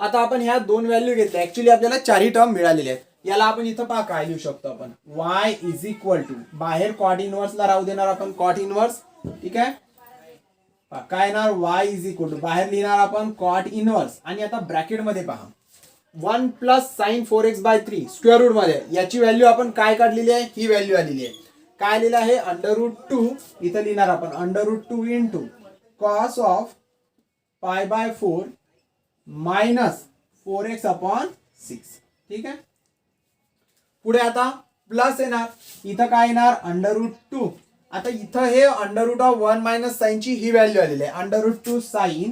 आता आपण ह्या दोन व्हॅल्यू घेतल्या, ऍक्च्युली आपल्याला चारही टर्म मिळालेले आहेत. याला आपण इथं पहा काय लिहू शकतो आपण, y इज इक्वल टू बाहेर कॉट इनवर्सला राहू देणार आपण कॉट इनवर्स. ठीक आहे, काय येणार y इज इक्वल टू बाहेर लिहिणार आपण कॉट इनवर्स, आणि आता ब्रॅकेट मध्ये पहा 1 plus sign 4x/3 square root मध्ये, याची व्हॅल्यू आपण काय काढलेली आहे, ही व्हॅल्यू आलेली आहे, काय लिहिलं आहे √2, इथं लिहिणार आपण √2 into cos of π/4 minus 4x/6. ठीक आहे, पुढे आता प्लस येणार, इथं काय येणार √2, आता इथं हे √1 मायनस साइन ची ही व्हॅल्यू आलेली आहे √2 साइन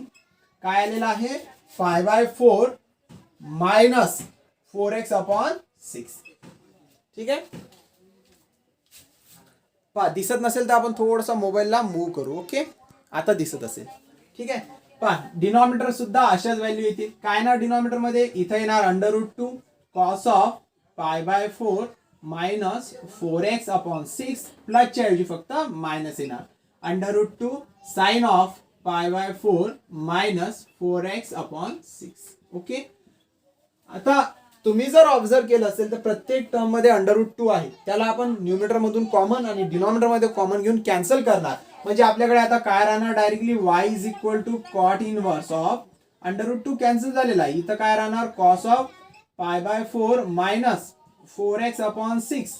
काय आलेलं आहे π/4 मायनस 4x/6. ठीक आहे, पहा दिसत नसेल तर आपण थोडासा मोबाईलला मूव्ह करू. ओके, आता दिसत असेल. ठीक आहे, पहा डिनॉमिनेटर सुद्धा अशाच व्हॅल्यू येतील, काय ना डिनॉमिनेटर मध्ये इथं येणार √2 cos of π/4 minus 4x/6 plus च्या ऐवजी फक्त मायनस येणार √2 sign of π/4 minus 4x/6. Okay, आता तुम्ही जर ऑब्झर्व केलं असेल तर प्रत्येक टर्म मध्ये √2 आहे, त्याला आपण न्यूमरेटर मधून कॉमन आणि डिनॉमिनेटर मध्ये कॉमन घेऊन कॅन्सल करणार, म्हणजे आपल्याकडे आता काय राहणार directly y is equal to cot inverse of √2 cancel झालेला आहे, इथं काय राहणार cos of π/4 minus 4x/6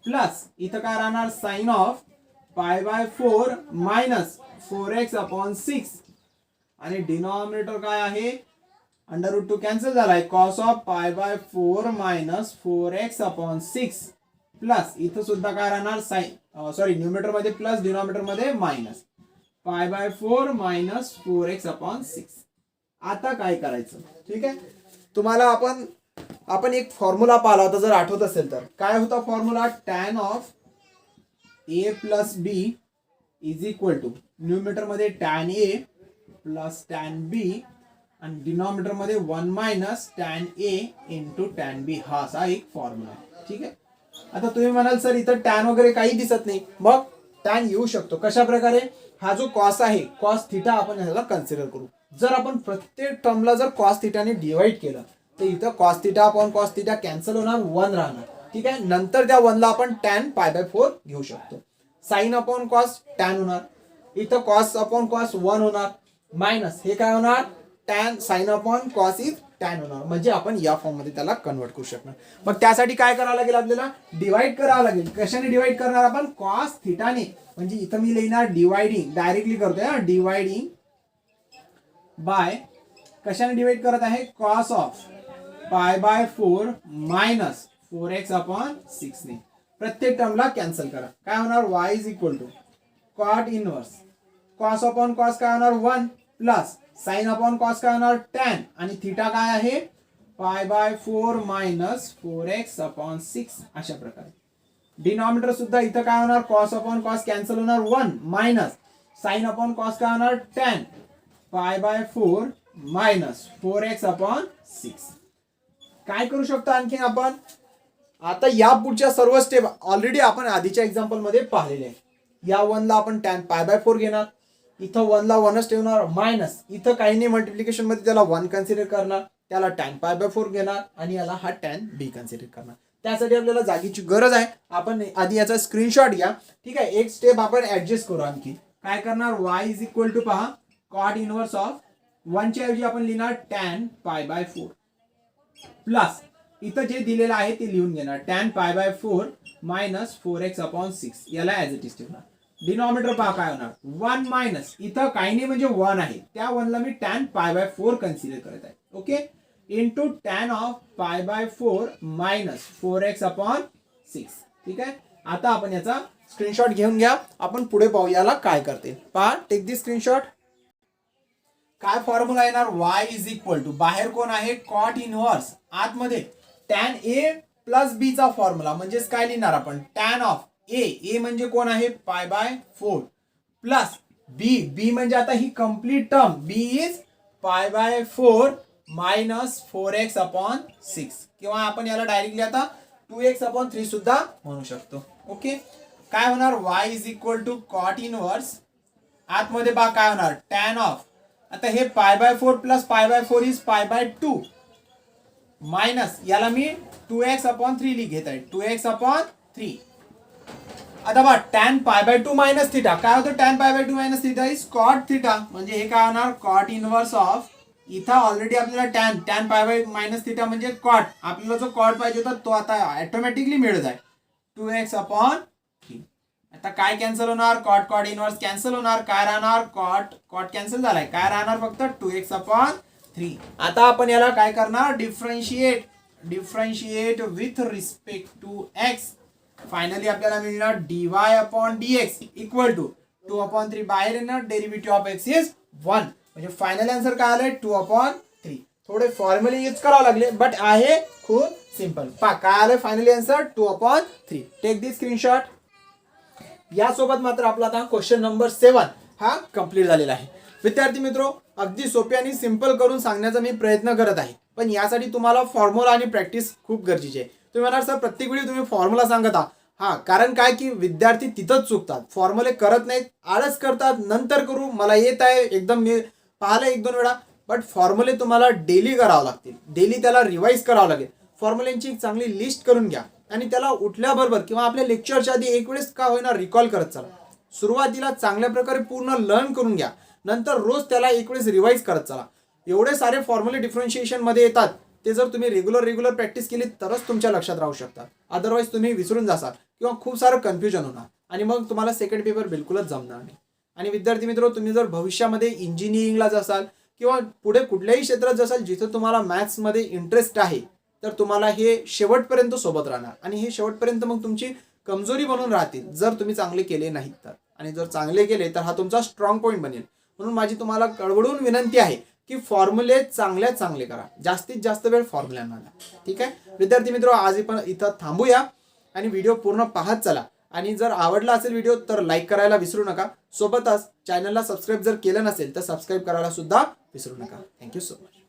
plus इथं काय राहणार साइन ऑफ π/4 मायनस 4x/6, आणि डिनॉमिनेटर काय आहे √2 कॅन्सल झालाय cos of π/4 minus 4x/6 plus इथं सुद्धा काय राहणार साइन सॉरी न्यूमरेटर मध्ये प्लस डिनॉमिनेटर मध्ये मायनस π/4 मायनस 4x/6. आता काय करायचं, ठीक आहे, तुम्हाला आपण एक फॉर्म्युला पाहिला होता जर आठवत असेल तर, काय होता formula tan of a plus b is equal to numerator मध्ये tan a plus tan b आणि डिनॉमिनेटर मध्ये 1 minus tan a into tan b, हा असा एक फॉर्म्युला आहे. ठीक आहे, आता तुम्ही म्हणाल सर इथं tan वगैरे काही दिसत नाही, मग tan येऊ शकतो कशा प्रकारे, हा जो कॉस आहे कॉस थिटा आपण ह्याला कन्सिडर करू. जर आपण प्रत्येक टर्मला जर कॉस थिटाने डिवाइड केलं तर इथं cos theta upon cos theta cancel होणार, 1 राहणार. ठीक आहे, नंतर त्या 1 ला आपण tan π/4 घेऊ शकतो, साइन अपॉन कॉस tan होणार, इथं कॉस अपॉन कॉस 1 होणार, मायनस हे काय होणार tan sine upon cos is tan होणार, म्हणजे आपण या फॉर्म मध्ये त्याला कन्वर्ट करू शकणार. मग त्यासाठी काय करावं लागेल आपल्याला, डिवाइड करावं लागेल. कशाने डिवाइड करणार आपण, कॉस थिटाने, म्हणजे इथं मी लिहिणार डिवाइडिंग, डायरेक्टली करतोय डिवाइडिंग बाय कशाने डिवाइड करत आहे कॉस ऑफ π/4 मायनस 4x/6 ने प्रत्येक टर्मला कॅन्सल करा, काय होणार y is equal to cot inverse cos upon cos काय होणार 1 प्लस साइन अपॉन कॉस काय होणार tan, आणि थिटा काय आहे π/4 मायनस 4x/6 अशा प्रकारे. डिनॉमिनेटर सुद्धा इथं काय होणार कॉस अपॉन कॉस कॅन्सल होणार 1 मायनस साइन अपॉन कॉस काय होणार tan π/4 मायनस 4x/6. काय करू शकतो आणखी आपण, आता या पुढच्या सर्व स्टेप ऑलरेडी आपण आधीच्या एक्झाम्पल मध्ये पाहिलेले आहे. या 1 ला आपण tan π/4 घेणार, इथं 1 ला 1च ठेवणार, मायनस इथं काही नाही मल्टिप्लिकेशन मध्ये त्याला 1 कन्सिडर करणार, त्याला tan π/4 घेणार आणि याला हा tan b कन्सिडर करणार. त्यासाठी आपल्याला जागेची गरज आहे. आपण आधी याचा स्क्रीनशॉट घ्या. ठीक आहे, एक स्टेप आपण ऍडजस्ट करू. आणखी काय करणार, y इज इक्वल टू पहा कॉट इनवर्स ऑफ 1 च्या ऐवजी आपण लिहिणार tan π/4 प्लस इथं जे दिलेलं आहे ते लिहून घेणार tan π/4 मायनस 4x/6 याला ऍज इट इज ठेवणार. डिनॉमिनेटर पहा काय होणार 1 मायनस इथं काही नाही म्हणजे 1 आहे, त्या 1 ला मी tan π/4 कन्सिडर करत आहे. Okay, into tan of π/4 minus 4x/6. ठीक आहे, आता आपण याचा स्क्रीनशॉट घेऊन घ्या. आपण पुढे पाहू याला काय करते. पहा, टेक दी स्क्रीनशॉट. काय फॉर्म्युला येणार, y इज इक्वल टू बाहेर कोण आहे कॉट इनव्हर्स, आतमध्ये tan a प्लस b चा फॉर्म्युला म्हणजेच काय लिहिणार आपण tan ऑफ a म्हणजे कोण आहे π/4 प्लस b म्हणजे आता ही complete term b is π/4 minus 4x/6 किंवा आपण याला डायरेक्टली आता 2x/3 सुद्धा म्हणू शकतो. ओके, काय होणार y is equal to cot inverse, आतमध्ये बा काय होणार tan ऑफ, आता हे π/4 प्लस π/4 इज π/2 मायनस याला मी 2x/3 घेत आहे 2x/3. आता बघा tan π/2 मायनस थिटा काय होतं, tan π/2 minus theta is cot theta, म्हणजे हे काय होणार कॉट इनवर्स ऑफ, इथं ऑलरेडी आपल्याला tan π/2 मायनस थिटा म्हणजे कॉट, आपल्याला जो कॉट पाहिजे होता तो आता ऑटोमॅटिकली मिळत आहे 2x/3. आता काय कॅन्सल होणार, कॉट इनवर्स कॅन्सल होणार, काय राहणार कॉट कॅन्सल झालाय, काय राहणार फक्त 2x/3. आता आपण याला काय करणार, differentiate with respect to x. Finally आपल्याला मिळणार dy/dx इक्वल टू 2/3 बाहेर येणार, डेरिव्हेटिव्ह ऑफ x इज 1. म्हणजे फायनल आन्सर काय आलाय 2/3. थोडे फॉर्म्युले यूज करावे लागले बट आहे खूप सिंपल. पहा काय आलंय finally answer 2/3. Take the screenshot. यासोबत मात्र आपला आता क्वेश्चन नंबर 7 हा कंप्लीट झालेला आहे. विद्यार्थी मित्रो, अगदी सोपे आणि सिंपल करून सांगण्याचा मी प्रयत्न करत आहे, पण यासाठी तुम्हाला फॉर्म्युला आणि प्रॅक्टिस खूप गरजेची आहे. तुम्ही म्हणाल सर प्रत्येक वेळी तुम्ही फॉर्म्युला सांगत आहात. हा, कारण काय की विद्यार्थी तिथंच चुकतात, फॉर्म्युले करत नाहीत, आळस करतात, नंतर करू मला येत आहे एकदम मी पाहिलं 1-2 वेळा, बट फॉर्म्युले तुम्हाला डेली करावं लागतील, डेली त्याला रिवाइज करावं लागेल. फॉर्म्युल्यांची एक चांगली लिस्ट करून घ्या आणि त्याला उठल्याबरोबर किंवा आपल्या लेक्चरच्या आधी एक वेळेस का होईना रिकॉल करत चला. सुरुवातीला चांगल्या प्रकारे पूर्ण लर्न करून घ्या, नंतर रोज त्याला एक वेळेस रिवाइज करत चला. एवढे सारे फॉर्म्युले डिफरन्शिएशन मध्ये येतात, ते जर तुम्ही रेग्युलर प्रॅक्टिस केली तरच तुमच्या लक्षात राहू शकतात. अदरवाईज तुम्ही विसरून जासाल किंवा खूप सारं कन्फ्युजन होणार आणि मग तुम्हाला सेकंड पेपर बिलकुलच जमणार नाही. आणि विद्यार्थी मित्र, तुम्ही जर भविष्यामध्ये इंजिनिअरिंगला जासाल किंवा पुढे कुठल्याही क्षेत्रात जासाल जिथे तुम्हाला मॅथ्समध्ये इंटरेस्ट आहे, तर तुम्हाला हे शेवटपर्यंत सोबत राहणार आणि हे शेवटपर्यंत मग तुमची कमजोरी बनून राहतील जर तुम्ही चांगले केले नाहीत तर. आणि जर चांगले केले तर हा तुमचा स्ट्रॉंग पॉईंट बनेल. म्हणून माझी तुम्हाला कळवळून विनंती आहे की फॉर्म्युले चांगले करा, जास्तीत जास्त वेळ फॉर्म्युल्यांना द्या. ठीक आहे विद्यार्थी मित्र, आज आपण इथं थांबूया आणि व्हिडिओ पूर्ण पाहत चला. आणि जर आवडला असेल व्हिडिओ तर लाईक करायला विसरू नका. सोबतच चॅनलला सबस्क्राईब जर केलं नसेल तर सबस्क्राईब करायला सुद्धा विसरू नका. Thank you so much.